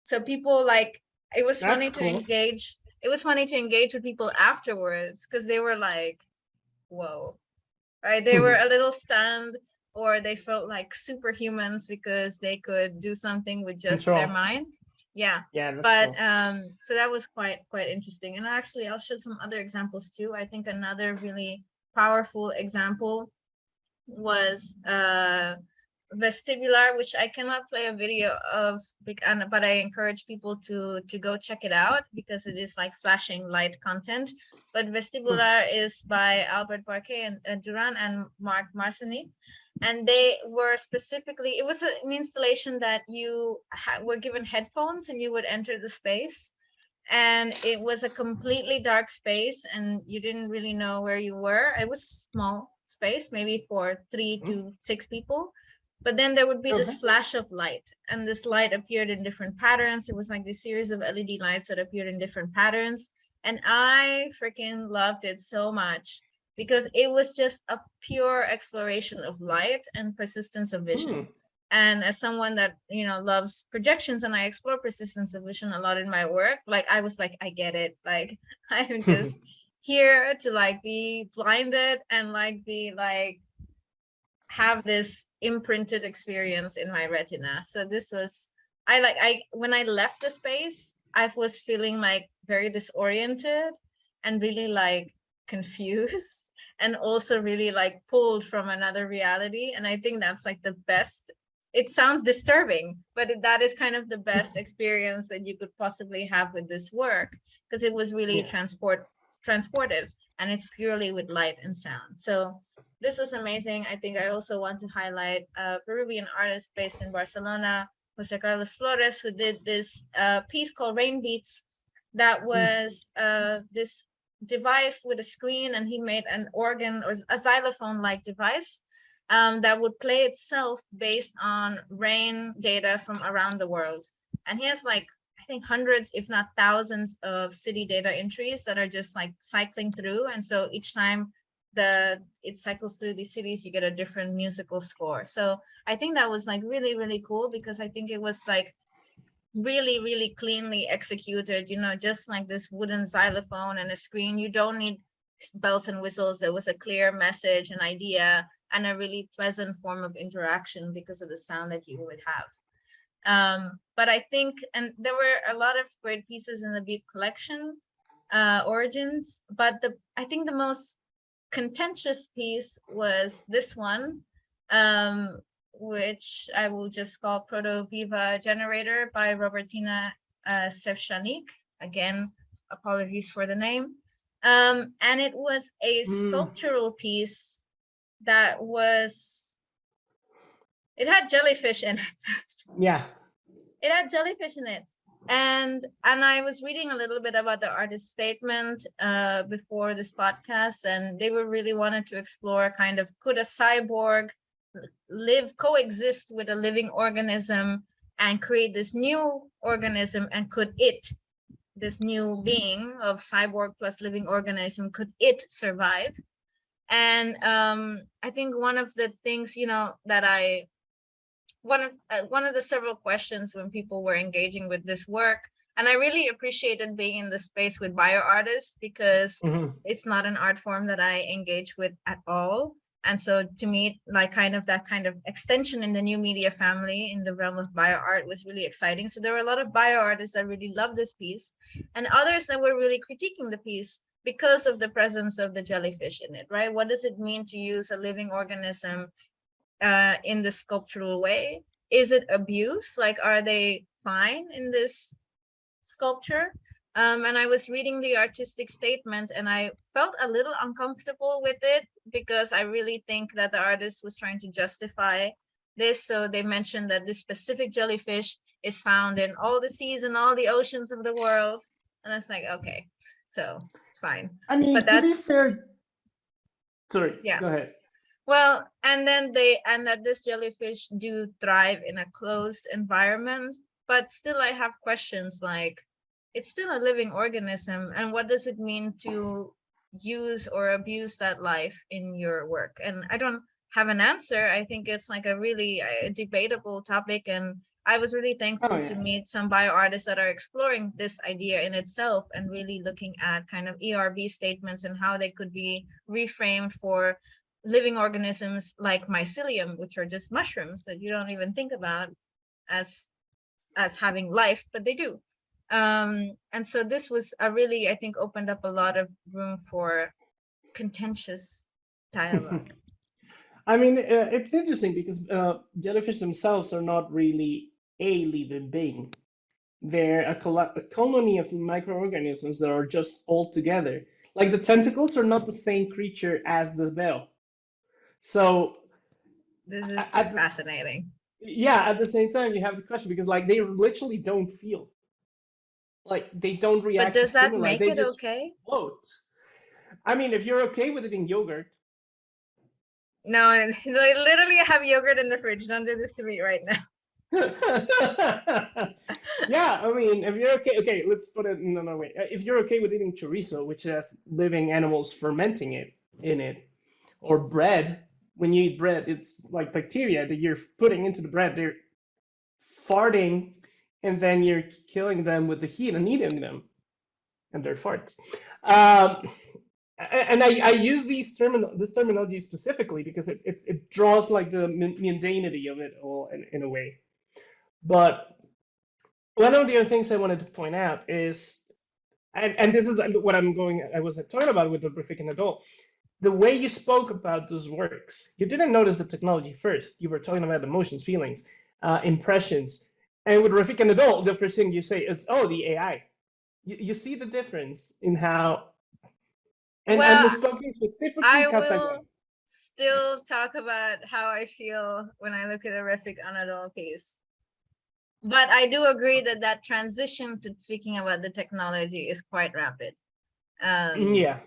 So people like, it was That's funny to cool. engage. It was funny to engage with people afterwards because they were like, whoa, right? They were a little stunned, or they felt like superhumans because they could do something with just their Control. mind. Yeah. Yeah, that's But cool. so that was quite interesting. And actually I'll show some other examples too. I think another really powerful example was vestibular, which I cannot play a video of, but I encourage people to go check it out because it is like flashing light content. But vestibular is by Albert Barquet and Duran and Marc Marcini, and they were specifically, it was an installation that you were given headphones and you would enter the space, and it was a completely dark space and you didn't really know where you were. It was small space, maybe for 3 to 6 people, but then there would be this Okay. flash of light, and this light appeared in different patterns. It was like this series of LED lights that appeared in different patterns, and I freaking loved it so much because it was just a pure exploration of light and persistence of Hmm. vision. And as someone that loves projections, and I explore persistence of vision a lot in my work, like I was like, I get it, like I'm just here to like be blinded and like be like have this imprinted experience in my retina. So this was, I when I left the space, I was feeling like very disoriented and really like confused and also really like pulled from another reality. And I think that's like the best. It sounds disturbing, but that is kind of the best experience that you could possibly have with this work, because it was really Yeah. transportive, and it's purely with light and sound. So this was amazing. I think I also want to highlight a Peruvian artist based in Barcelona, Jose Carlos Flores, who did this piece called Rain Beats, that was this device with a screen, and he made an organ or a xylophone like device that would play itself based on rain data from around the world. And he has like, I think hundreds, if not thousands, of city data entries that are just like cycling through. And so each time it cycles through these cities, you get a different musical score. So I think that was like really, really cool, because I think it was like really, really cleanly executed, just like this wooden xylophone and a screen. You don't need bells and whistles. There was a clear message, an idea, and a really pleasant form of interaction because of the sound that you would have. But I think, and there were a lot of great pieces in the Beep collection, Origins, but I think the most contentious piece was this one, which I will just call Proto Viva Generator by Robertina Sevchanik. Again, apologies for the name. And it was a Mm. sculptural piece that it had jellyfish in it. Yeah. It had jellyfish in it. And I was reading a little bit about the artist statement before this podcast, and they were really wanted to explore kind of, could a cyborg coexist with a living organism and create this new organism, and could it, this new being of cyborg plus living organism, could it survive? And I think one of the things, that one of the several questions when people were engaging with this work, and I really appreciated being in the space with bio artists, because Hmm. it's not an art form that I engage with at all. And so to me, like kind of that kind of extension in the new media family in the realm of bio art was really exciting. So there were a lot of bio artists that really loved this piece, and others that were really critiquing the piece because of the presence of the jellyfish in it, right? What does it mean to use a living organism in the sculptural way? Is it abuse? Like, are they fine in this sculpture? And I was reading the artistic statement, and I felt a little uncomfortable with it, because I really think that the artist was trying to justify this. So they mentioned that this specific jellyfish is found in all the seas and all the oceans of the world. And I was like, okay, so fine. I But mean, to be that's, fair, sorry, yeah. go ahead. Well, and that this jellyfish do thrive in a closed environment, but still I have questions like, it's still a living organism, and what does it mean to use or abuse that life in your work? And I don't have an answer. I think it's like a really debatable topic, and I was really Oh thankful to yeah. meet some bio artists that are exploring this idea in itself and really looking at kind of ERB statements and how they could be reframed for living organisms like mycelium, which are just mushrooms that you don't even think about as having life, but they do. And so this was a really, I think, opened up a lot of room for contentious dialogue. I mean, it's interesting because jellyfish themselves are not really a living being. They're a colony of microorganisms that are just all together. Like the tentacles are not the same creature as the bell. So This is at this, fascinating. yeah, at the same time, you have the question because like they literally don't feel, like they don't But react to does that stimuli. make They it just okay? float. I mean, if you're okay with eating yogurt, No, and I literally have yogurt in the fridge. Don't do this to me right now. yeah, I mean, if you're okay, okay, let's put it in another way. If you're okay with eating chorizo, which has living animals fermenting it in it, or bread, when you eat bread, it's like bacteria that you're putting into the bread. They're farting, and then you're killing them with the heat and eating them, and they're farts. Um, and I use this terminology specifically because it draws like the mundanity of it all in a way. But one of the other things I wanted to point out is, and this is what I was talking about with the African adult, the way you spoke about those works. You didn't notice the technology first. You were talking about emotions, feelings, impressions. And with Rafik adult, the first thing you say is, oh, the AI. You see the difference in how, and I'm Well, speaking specifically I Kazakhstan. will still talk about how I feel when I look at a Refik Anadol case. But I do agree that that transition to speaking about the technology is quite rapid. Um, Yeah,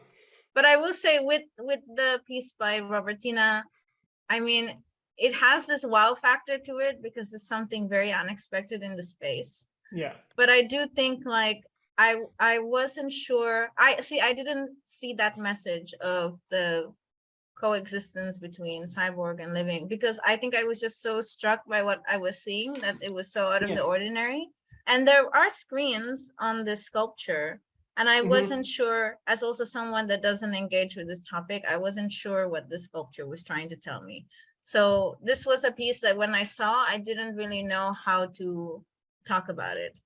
but I will say with the piece by Robertina, I mean, it has this wow factor to it because it's something very unexpected in the space. yeah, But I do think like I wasn't sure. I didn't see that message of the coexistence between cyborg and living because I think I was just so struck by what I was seeing that it was so out of yeah. the ordinary. And there are screens on this sculpture, and I Hmm. wasn't sure, as also someone that doesn't engage with this topic, I wasn't sure what this sculpture was trying to tell me. So this was a piece that when I saw, I didn't really know how to talk about it,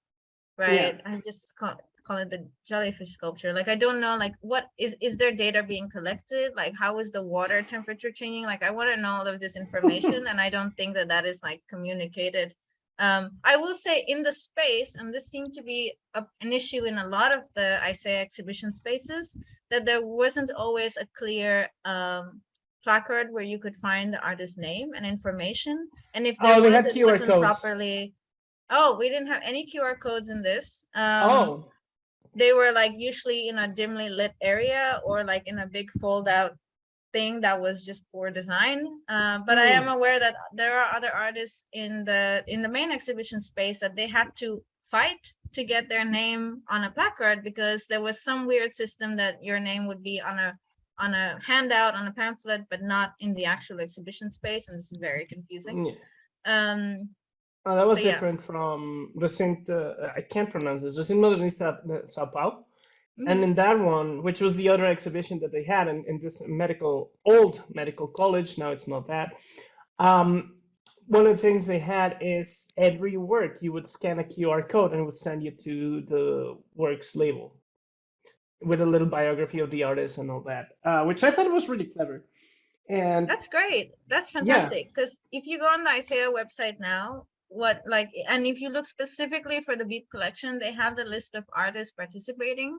Yeah. right? I just call it the jellyfish sculpture. Like I don't know, like what is there data being collected? Like how is the water temperature changing? Like I want to know all of this information, and I don't think that that is like communicated. I will say in the space, and this seemed to be an issue in a lot of the ISEA exhibition spaces, that there wasn't always a clear placard where you could find the artist's name and information. And if there Oh, they was, had it QR wasn't codes. properly. Oh, we didn't have any QR codes in this. Oh, They were like usually in a dimly lit area or like in a big fold out thing that was just poor design. But I am hmm. aware that there are other artists in the main exhibition space that they had to fight to get their name on a placard because there was some weird system that your name would be on a handout on a pamphlet but not in the actual exhibition space, and this is very confusing. Yeah. Um, That was but yeah. different from Recent, I can't pronounce this, Recent Modernista Sao Paulo. And Mhm. in that one, which was the other exhibition that they had in this old medical college, now it's not that. Um, one of the things they had is every work you would scan a QR code and it would send you to the works label with a little biography of the artist and all that, which I thought was really clever. And That's great. That's yeah, fantastic. Because if you go on the ISEA website now, what like, and if you look specifically for the Beep collection, they have the list of artists participating,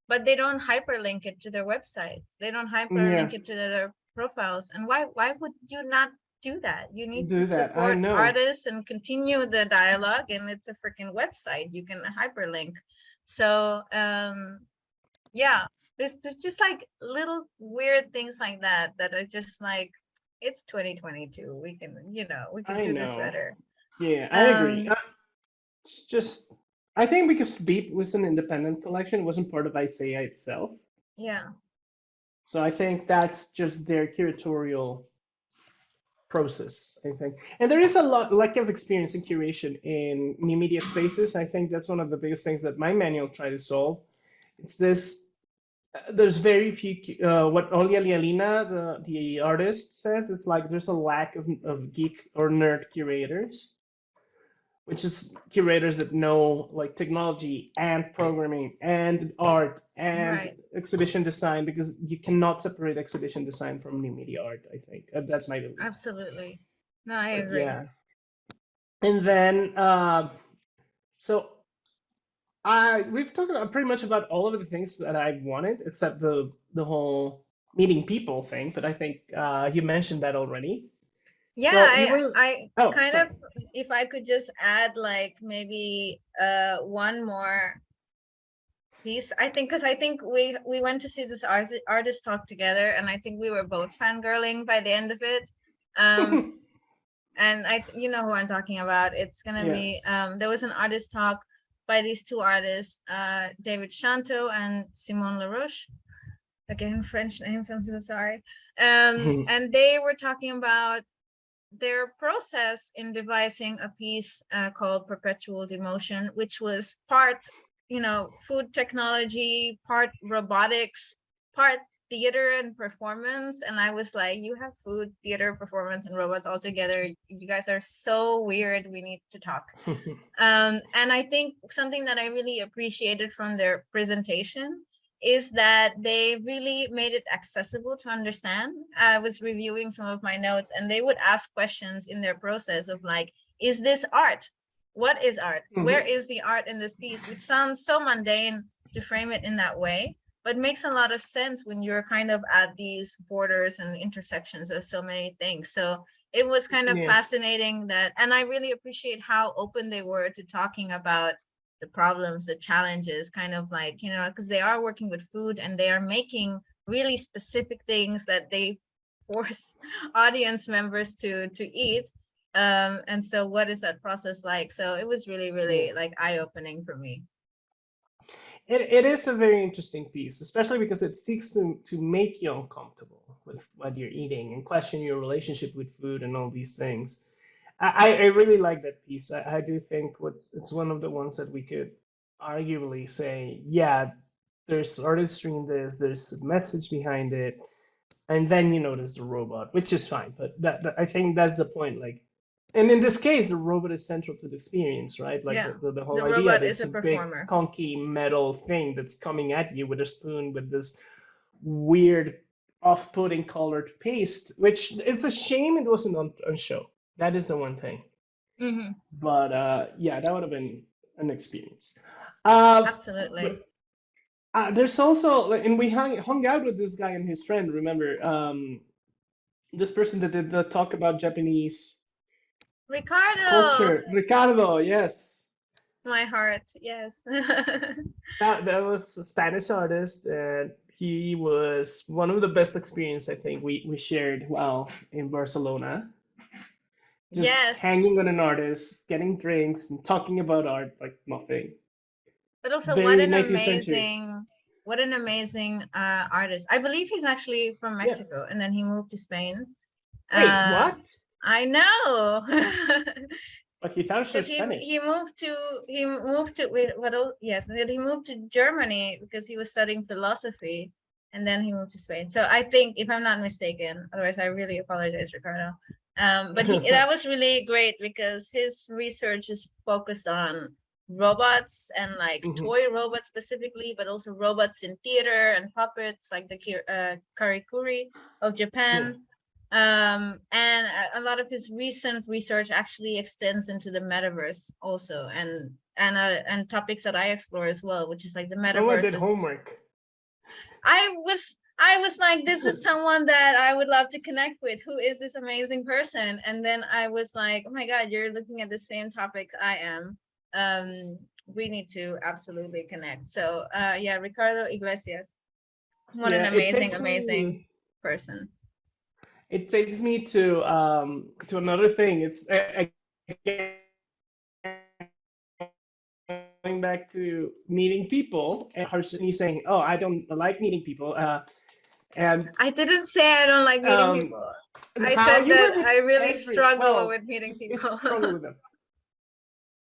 but they don't hyperlink it to their website. They don't yeah, hyperlink it to their profiles. And why would you not do that? You need to do that. I support know. artists and continue the dialogue, and it's a freaking website. You can hyperlink. So yeah, there's just like little weird things like that that are just like It's 2022. We can, we could I do this know. better. Yeah, I agree. Um, It's just, I think because Beep was an independent collection, it wasn't part of ISEA itself. yeah, So I think that's just their curatorial process, I think. And there is a lot lack of experience in curation in new media spaces. I think that's one of the biggest things that my manual tried to solve. It's this there's very few what Olia Lialina, the artist, says. It's like there's a lack of geek or nerd curators, which is curators that know like technology and programming and art and right. exhibition design, because you cannot separate exhibition design from new media art, I think. That's my belief. Absolutely. No, I But agree. yeah. And then so I we've talked about pretty much about all of the things that I wanted, except the whole meeting people thing. But I think you mentioned that already. Yeah, So you were, I oh, kind sorry. of, if I could just add like maybe one more piece, I think, because I think we went to see this artist talk together, and I think we were both fangirling by the end of it. Um, and you know who I'm talking about. It's gonna be Yes. there was an artist talk by these two artists, David Shanto and Simone Laroche. Again, French names. I'm so sorry. And they were talking about their process in devising a piece called Perpetual Demotion, which was part, food technology, part robotics, part theater and performance. And I was like, you have food, theater, performance, and robots all together. You guys are so weird. We need to talk. And I think something that I really appreciated from their presentation is that they really made it accessible to understand. I was reviewing some of my notes, and they would ask questions in their process of like, is this art? What is art? Where is the art in this piece? Which sounds so mundane to frame it in that way, but makes a lot of sense when you're kind of at these borders and intersections of so many things. So it was kind of Yeah. fascinating that, and I really appreciate how open they were to talking about the problems, the challenges, kind of like, because they are working with food and they are making really specific things that they force audience members to eat. And so what is that process like? So it was really, Yeah. really like eye-opening for me. It is a very interesting piece, especially because it seeks to make you uncomfortable with what you're eating and question your relationship with food and all these things. I really like that piece. I do think it's one of the ones that we could arguably say, yeah, there's artistry in this, there's a message behind it, and then you notice the robot, which is fine. But I think that's the point. Like, and in this case, the robot is central to the experience, right? Like Yeah, the whole the idea robot that is it's a a big performer. conky metal thing that's coming at you with a spoon with this weird, off-putting colored paste, which it's a shame it wasn't on show. That is the one thing. Mm-hmm. But yeah, that would have been an experience. Uh, Absolutely. but there's also, and we hung out with this guy and his friend. Remember, this person that did the talk about Japanese Ricardo, culture, Ricardo. Yes, my heart, yes. that was a Spanish artist, and he was one of the best experience I think we shared while in Barcelona. Just Yes, hanging on an artist, getting drinks, and talking about art like nothing. but also Very 19th century. what an amazing artist. I believe he's actually from Yeah. Mexico, and then he moved to Spain. Wait, uh what? I know. But he sounds so Because Spanish. he moved to wait, yes, and then he moved to Germany because he was studying philosophy, and then he moved to Spain. So I think, if I'm not mistaken, otherwise I really apologize, Ricardo. But that was really great because his research is focused on robots and like Hmm. toy robots specifically, but also robots in theater and puppets, like the karikuri of Yeah. Japan. And a lot of his recent research actually extends into the metaverse also, and topics that I explore as well, which is like the Someone metaverse did is. homework. I was like, this is someone that I would love to connect with. Who is this amazing person? And then I was like, oh my god, you're looking at the same topics I am. We need to absolutely connect. So yeah, Ricardo Iglesias, what an Yeah, it amazing, takes amazing me person. it takes me to another thing. It's again going back to meeting people and Harshini saying, "Oh, I don't like meeting people," and I didn't say I don't like meeting um, people. and I how said you that were with I really every struggle well, with meeting you people. struggle with them.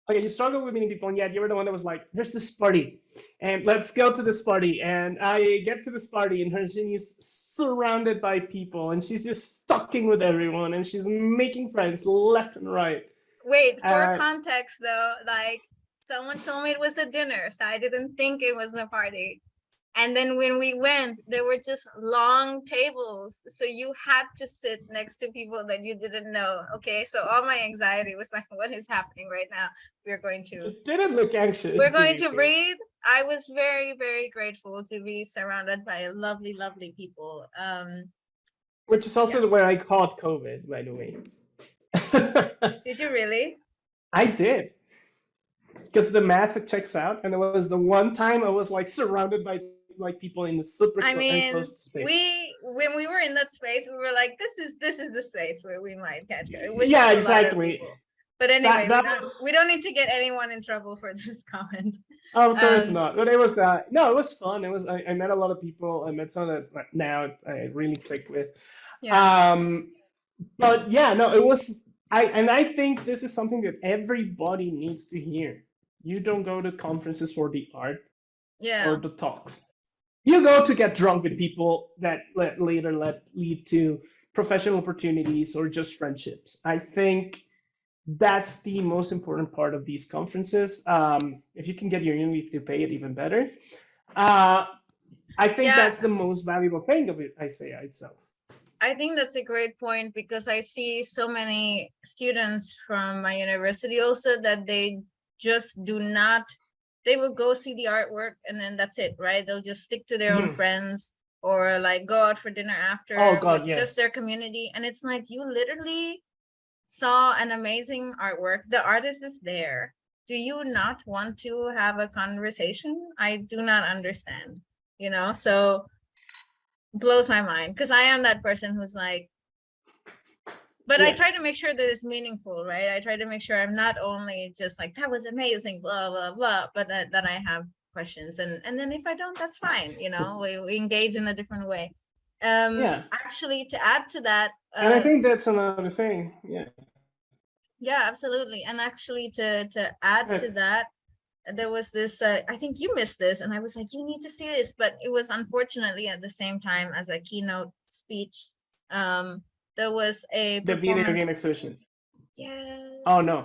Okay, you struggle with meeting people, and yet you were the one that was like, "There's this party, and let's go to this party." And I get to this party, and Harshini's surrounded by people, and she's just talking with everyone, and she's making friends left and right. Wait, for Uh, context though, like someone told me it was a dinner, so I didn't think it was a party. And then when we went, there were just long tables. So you had to sit next to people that you didn't know. Okay. So all my anxiety was like, what is happening right now? We're going to it didn't look we're anxious to going me, to breathe. I was very, very grateful to be surrounded by lovely, lovely people. which is Yeah. also where I caught COVID, by the way. Did you really? I did, because the math checks out, and it was the one time I was like surrounded by like people in a super I mean, enclosed space. we when we were in that space, we were like, this is the space where we might catch it. It was Yeah, just a lot of exactly. people. But anyway, That we that don't we was. don't need to get anyone in trouble for this comment. Of course Um, not. But it was that. No, it was fun. It was. I met a lot of people. I met some that like, now I really clicked with. yeah, Um, but yeah, no, it was. I think this is something that everybody needs to hear. You don't go to conferences for the art or yeah, the talks. You go to get drunk with people that later lead to professional opportunities or just friendships. I think that's the most important part of these conferences. If you can get your unity to pay it, even better. Uh, I think yeah. that's the most valuable thing of it, ISEA itself. I think that's a great point because I see so many students from my university also that they just do not, they will go see the artwork and then that's it, right? They'll just stick to their own Mhm. friends or like go out for dinner Oh after with God, just their yes. community. And it's like you literally saw an amazing artwork. The artist is there. Do you not want to have a conversation? I do not understand, So blows my mind because I am that person who's like, but I Yeah. try to make sure that it's meaningful, right? I try to make sure I'm not only just like that was amazing, blah blah blah, but that I have questions, and then if I don't, that's fine. We engage in a different way. Yeah. Actually, to add to that, And I think that's another thing. Yeah. yeah, absolutely, and actually to add to that, there was this. I think you missed this, and I was like, you need to see this, but it was unfortunately at the same time as a keynote speech. Um, there was a The video performance. game exhibition. Oh Yes. no.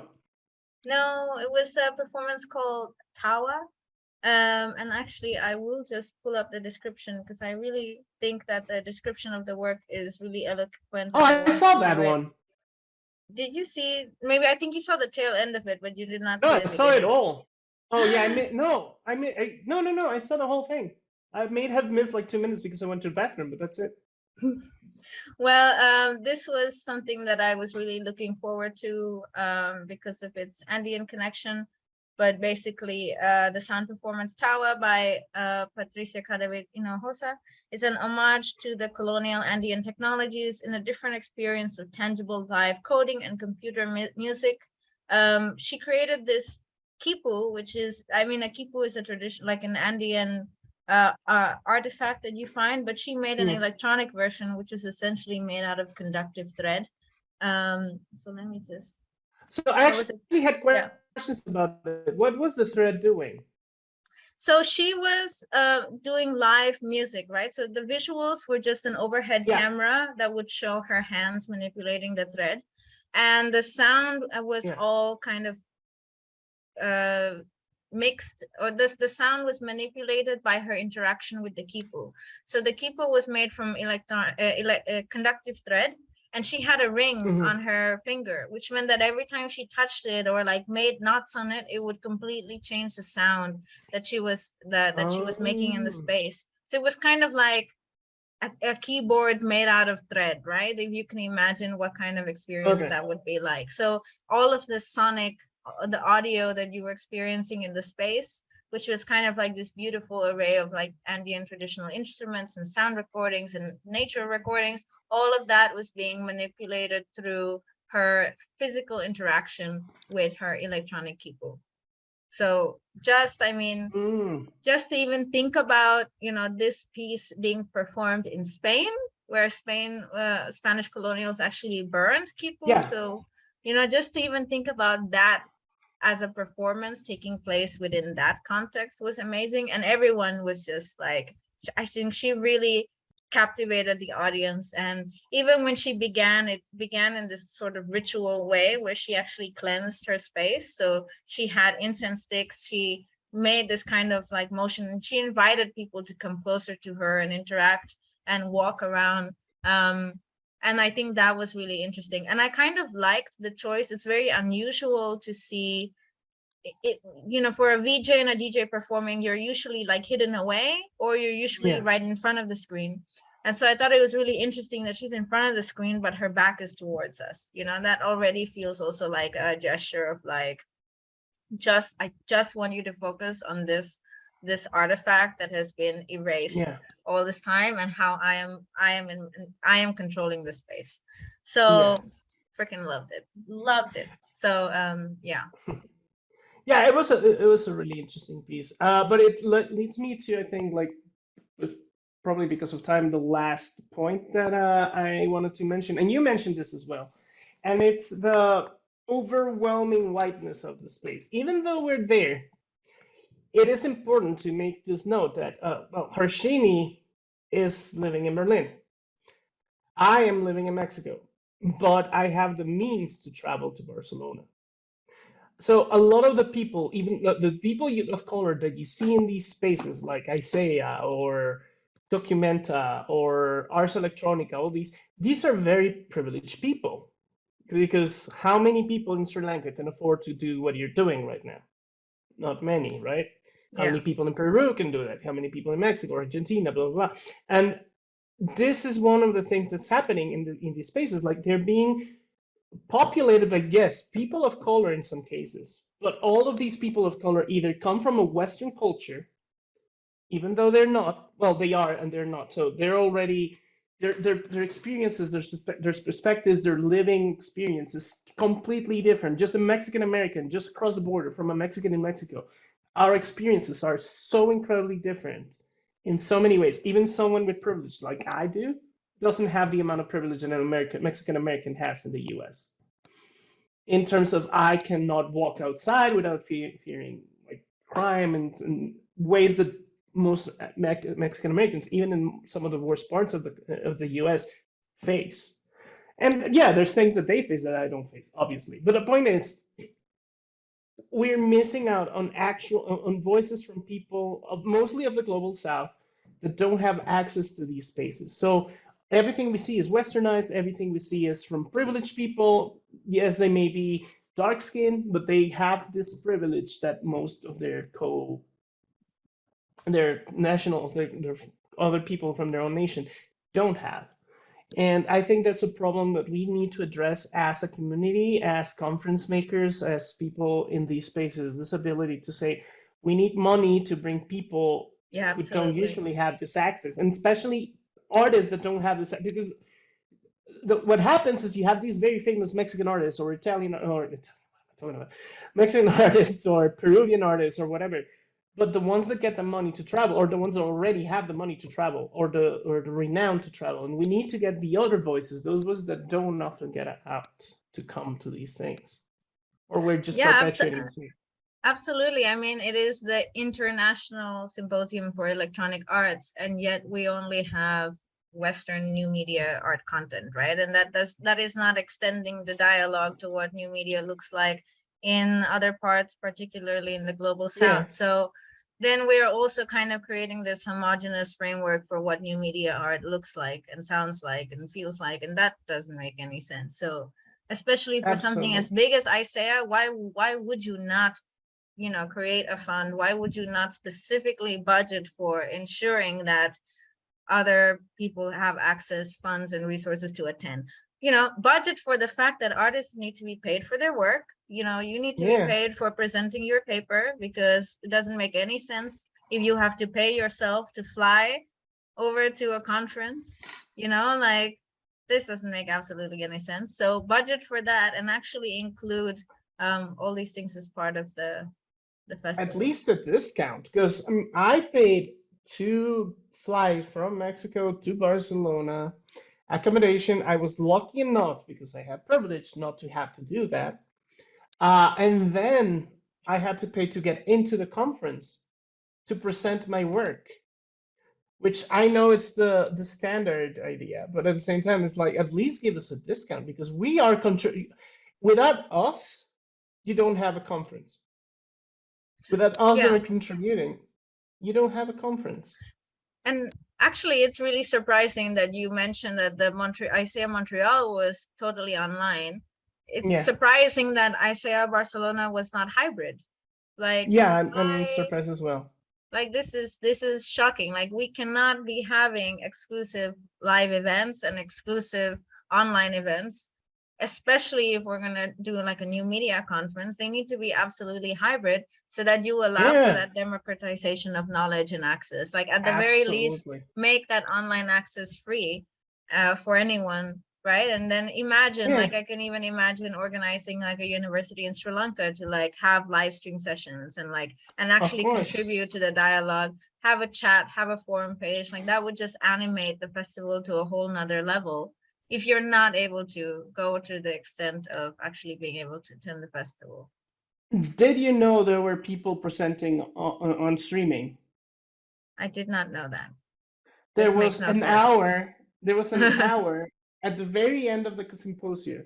No, it was a performance called Tawa. And actually, I will just pull up the description because I really think that the description of the work is really eloquent, Oh, and I I want saw to that do it. one. Did you see? Maybe I think you saw the tail end of it, but you did not No, see I the saw it beginning. all. Oh yeah, I mean no, no. I saw the whole thing. I may have missed like 2 minutes because I went to the bathroom, but that's it. Well, this was something that I was really looking forward to because of its Andean connection. But basically, the sound performance Tawa by Patricia Cadavit Hinojosa is an homage to the colonial Andean technologies in a different experience of tangible live coding and computer music. She created this kipu, which is, I mean, a kipu is a tradition, like an Andean artifact that you find, but she made an Yeah. electronic version, which is essentially made out of conductive thread. So let me just, So I what was it? actually had Yeah. questions about it. What was the thread doing? So she was doing live music, right? So the visuals were just an overhead Yeah. camera that would show her hands manipulating the thread. And the sound was Yeah. all kind of mixed, or the sound was manipulated by her interaction with the kipu. So the kipu was made from conductive thread, and she had a ring Hmm. on her finger, which meant that every time she touched it or like made knots on it, it would completely change the sound that she was making in the Oh. space. So it was kind of like a keyboard made out of thread, right? If you can imagine what kind of experience Okay. that would be like. So all of the sonic, the audio that you were experiencing in the space, which was kind of like this beautiful array of like Andean traditional instruments and sound recordings and nature recordings, all of that was being manipulated through her physical interaction with her electronic keyboard. So just, I mean, Mm. just to even think about, this piece being performed in Spain, where Spanish colonials actually burned Kipu. Yeah. So, just to even think about that as a performance taking place within that context was amazing. And everyone was just like, I think she really captivated the audience. And even when she began, it began in this sort of ritual way where she actually cleansed her space. So she had incense sticks. She made this kind of like motion, and she invited people to come closer to her and interact and walk around. Um, and I think that was really interesting. And I kind of liked the choice. It's very unusual to see it, for a VJ and a DJ performing, you're usually like hidden away, or you're usually Yeah. right in front of the screen. And so I thought it was really interesting that she's in front of the screen, but her back is towards us. That already feels also like a gesture of like, I just want you to focus on this artifact that has been erased Yeah. all this time, and how I am controlling the space. Yeah. So freaking loved it. So yeah. Yeah, it was a really interesting piece. But it leads me to, I think, like, with, probably because of time, the last point that I wanted to mention, and you mentioned this as well, and it's the overwhelming whiteness of the space. Even though we're there, it is important to make this note that well, Harshini is living in Berlin. I am living in Mexico, but I have the means to travel to Barcelona. So a lot of the people, even the people of color that you see in these spaces, like ISEA or Documenta or Ars Electronica, all these are very privileged people. Because how many people in Sri Lanka can afford to do what you're doing right now? Not many, right? How Yeah. many people in Peru can do that? How many people in Mexico, Argentina, blah, blah, blah. And this is one of the things that's happening in these spaces. Like, they're being populated by, yes, people of color in some cases, but all of these people of color either come from a Western culture, even though they're not. Well, they are and they're not. So they're already their experiences, their perspectives, their living experiences completely different. Just a Mexican American, just across the border from a Mexican in Mexico, our experiences are so incredibly different in so many ways. Even someone with privilege like I do doesn't have the amount of privilege an Mexican American has in the U.S. In terms of, I cannot walk outside without fearing like crime, and ways that most Mexican Americans, even in some of the worst parts of the U.S., face. And yeah, there's things that they face that I don't face, obviously. But the point is, we're missing out on on voices from people mostly of the global south that don't have access to these spaces. So everything we see is westernized. Everything we see is from privileged people. Yes, they may be dark skinned, but they have this privilege that most of their nationals, their other people from their own nation don't have. And I think that's a problem that we need to address as a community, as conference makers, as people in these spaces. This ability to say, we need money to bring people Yeah, who don't absolutely. usually have this access, and especially artists that don't have this, because what happens is you have these very famous Mexican artists or Italian or Mexican artists or Peruvian artists or whatever. But the ones that get the money to travel, or the ones that already have the money to travel, or the renown to travel, and we need to get the other voices, those voices that don't often get out, to come to these things, or we're just Yeah, perpetuating the same. absolutely. I mean, it is the International Symposium for Electronic Arts, and yet we only have Western new media art content, right? And that is not extending the dialogue to what new media looks like in other parts, particularly in the global Yeah, south. So then we're also kind of creating this homogenous framework for what new media art looks like and sounds like and feels like, and that doesn't make any sense. So especially for something as absolutely. big as ISEA, why would you not create a fund? Why would you not specifically budget for ensuring that other people have access, funds, and resources to attend? Budget for the fact that artists need to be paid for their work. You need to be Yeah, paid for presenting your paper, because it doesn't make any sense if you have to pay yourself to fly over to a conference. Like, this doesn't make absolutely any sense. So budget for that and actually include all these things as part of the At festival. least a discount, because I paid two flights from Mexico to Barcelona, accommodation. I was lucky enough because I had privilege not to have to do that. And then I had to pay to get into the conference to present my work, which I know it's the standard idea, but at the same time, it's like at least give us a discount because we are without us, you don't have a conference. Without us that Yeah. are contributing, you don't have a conference. And actually, it's really surprising that you mentioned that the ISEA Montreal was totally online. It's Yeah, surprising that ISEA Barcelona was not hybrid. Like, yeah, I'm I surprised as well. like this is shocking. Like, we cannot be having exclusive live events and exclusive online events, especially if we're gonna do like a new media conference. They need to be absolutely hybrid so that you allow for Yeah, that democratization of knowledge and access. Like, at the very least, absolutely. make that online access free for anyone, right? And then imagine, Yeah, like, I can even imagine organizing like a university in Sri Lanka to like have live stream sessions and like and of actually course. contribute to the dialogue, have a chat, have a forum page. Like, that would just animate the festival to a whole nother level if you're not able to go to the extent of actually being able to attend the festival. Did you know there were people presenting on streaming? I did not know that. There This makes was no an sense. hour. There was an hour at the very end of the symposium.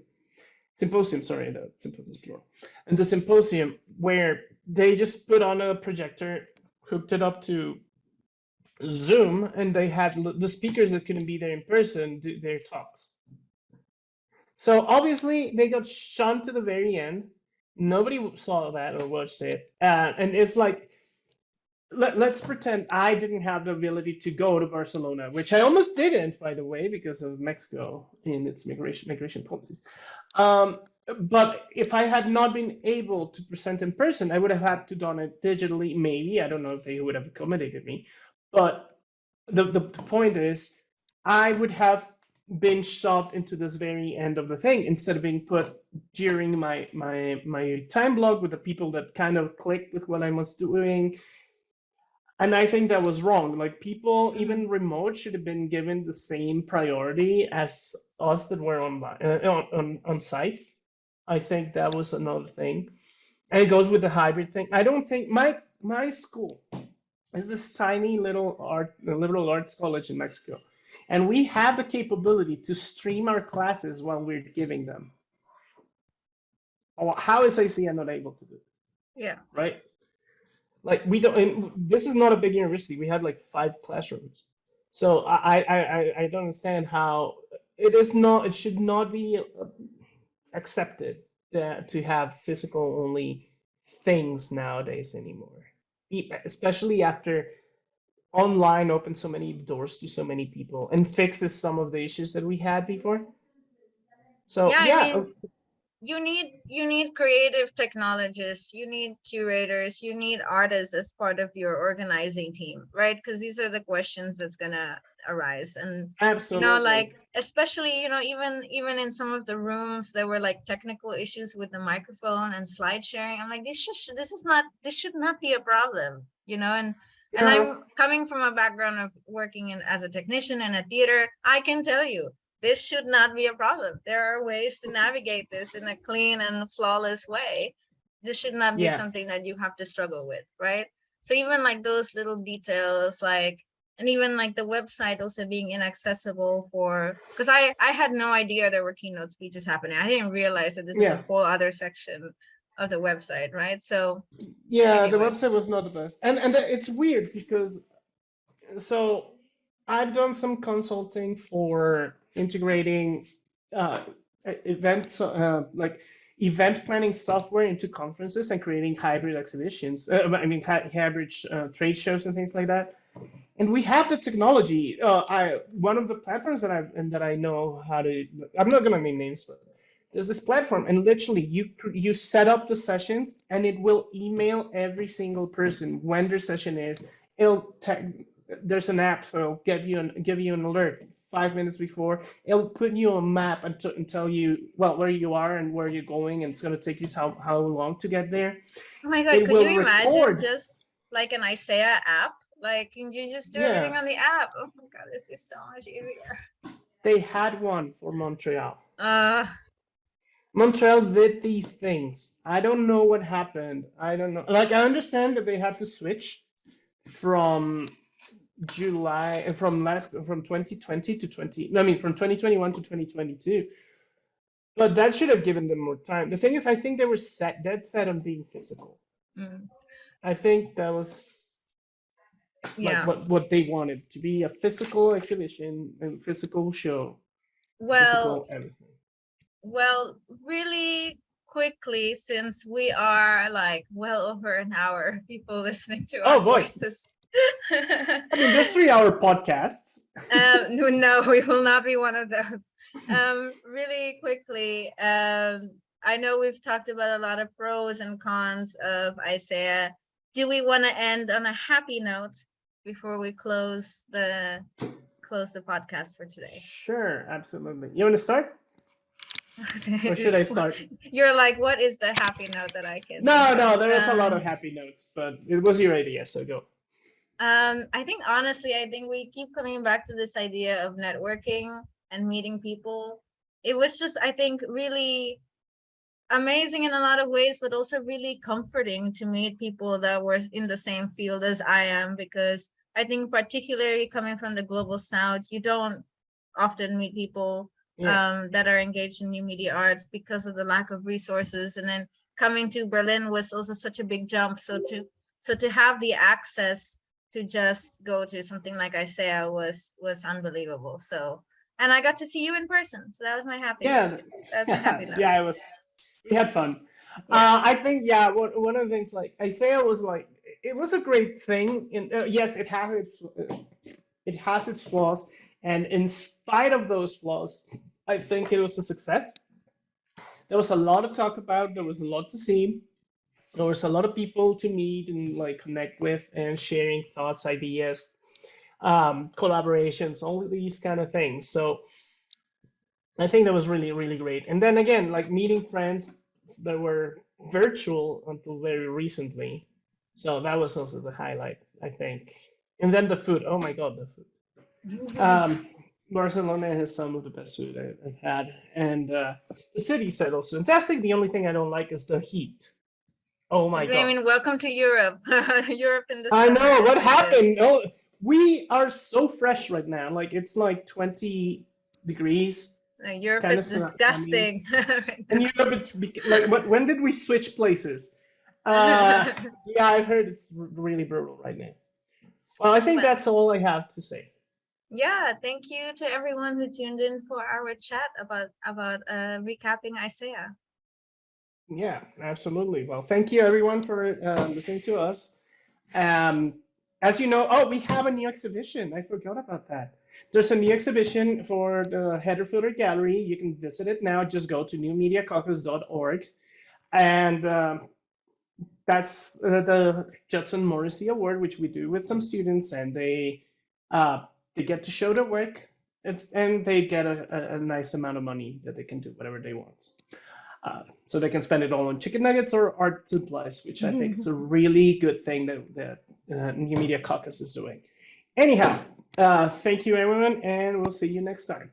Symposium, sorry, the symposium plural. And the symposium where they just put on a projector, hooked it up to Zoom, and they had the speakers that couldn't be there in person do their talks. So obviously they got shunned to the very end. Nobody saw that or watched it, and it's like let's pretend I didn't have the ability to go to Barcelona, which I almost didn't, by the way, because of Mexico in its migration policies. Um, but if I had not been able to present in person, I would have had to done it digitally. Maybe I don't know if they would have accommodated me, but the point is, I would have been shoved into this very end of the thing instead of being put during my time block with the people that kind of clicked with what I was doing. And I think that was wrong. Like people, Mhm. even remote, should have been given the same priority as us that were on site. I think that was another thing. And it goes with the hybrid thing. I don't think my school is this tiny little liberal arts college in Mexico, and we have the capability to stream our classes while we're giving them. How is ICN not able to do it? Yeah. Right? Like we don't. And this is not a big university. We had like 5 classrooms, so I don't understand how it is not. It should not be accepted that to have physical only things nowadays anymore, especially after online opens so many doors to so many people and fixes some of the issues that we had before. So Yeah, I yeah, mean, you need creative technologists, you need curators, you need artists as part of your organizing team, right? Because these are the questions that's gonna arise. And absolutely. like, especially, even in some of the rooms there were like technical issues with the microphone and slide sharing. I'm like, this should not be a problem, and No, I'm coming from a background of working in as a technician in a theater. I can tell you this should not be a problem. There are ways to navigate this in a clean and flawless way. This should not be yeah, something that you have to struggle with, right? So even like those little details, like, and even like the website also being inaccessible for, because I had no idea there were keynote speeches happening. I didn't realize that this was yeah, a whole other section of the website, right? So yeah. The anyway. website was not the best, and it's weird because so I've done some consulting for integrating uh, events, like event planning software into conferences and creating hybrid exhibitions. I mean, hybrid trade shows and things like that. And we have the technology. I one of the platforms that I know how to. I'm not gonna name names, but there's this platform, and literally you set up the sessions, and it will email every single person when their session is. It'll there's an app, so it'll give you an alert 5 minutes before. It'll put you on a map and tell you, well, where you are and where you're going, and it's going to take you how long to get there. Oh my God, It could will you imagine record. just like an ISEA app? Like you just do Yeah, everything on the app. Oh my God, this is so much easier. they had one for Montreal. Uh, Montreal did these things. I don't know what happened. I don't know. Like, I understand that they had to switch from from 2020 to 20, no, I mean from 2021 to 2022. But that should have given them more time. The thing is, I think they were dead set on being physical. mm, I think that was like yeah. what they wanted to be, a physical exhibition and physical show, Well, physical everything. well, really quickly, since we are like well over an hour, people listening to Oh our boy. voices. I mean, there's 3 hour podcasts. No, no, we will not be one of those. Really quickly, I know we've talked about a lot of pros and cons of ISEA. Do we want to end on a happy note before we close the podcast for today? Sure, absolutely. You want to start? Or should I start? You're like, what is the happy note that I can think No, of? no, there is a lot of happy notes, but it was your idea, so go. I think honestly, I think we keep coming back to this idea of networking and meeting people. It was just, I think, really amazing in a lot of ways, but also really comforting to meet people that were in the same field as I am, because I think particularly coming from the global south, you don't often meet people Yeah. that are engaged in new media arts because of the lack of resources. And then coming to Berlin was also such a big jump. So to have the access to just go to something like ISEA was unbelievable. So, and I got to see you in person. So that was my happy. Yeah, That's my happy note. yeah, it was. We had fun. Yeah. I think, yeah, one of the things, like Isaiah was like, it was a great thing. In yes, it has its flaws, and in spite of those flaws, I think it was a success. There was a lot to talk about. There was a lot to see. There was a lot of people to meet and like connect with, and sharing thoughts, ideas, collaborations, all of these kind of things. So I think that was really, really great. And then again, like meeting friends that were virtual until very recently. So that was also the highlight, I think. And then the food. Oh my God, the food. Barcelona has some of the best food I've had. And the city side also fantastic. The only thing I don't like is the heat. Oh my I God. mean, welcome to Europe. Europe in the I summer know is what like this. happened. Oh, we are so fresh right now. Like it's like 20 degrees, Europe kind of is sunny. disgusting right And now. Europe, like, when did we switch places? Yeah, I've heard it's really brutal right now. Well, I think Well, that's all I have to say. yeah, thank you to everyone who tuned in for our chat about recapping ISEA. Yeah, absolutely. Well, thank you everyone for listening to us. Um, as you know, oh, we have a new exhibition. I forgot about that. There's a new exhibition for the Header Footer Gallery. You can visit it now. Just go to newmediacaucus.org. And that's the Judson Morrissey Award, which we do with some students, and they get to show their work. And they get a nice amount of money that they can do whatever they want. So they can spend it all on chicken nuggets or art supplies, which I think is a really good thing that New Media Caucus is doing. Anyhow, thank you everyone, and we'll see you next time.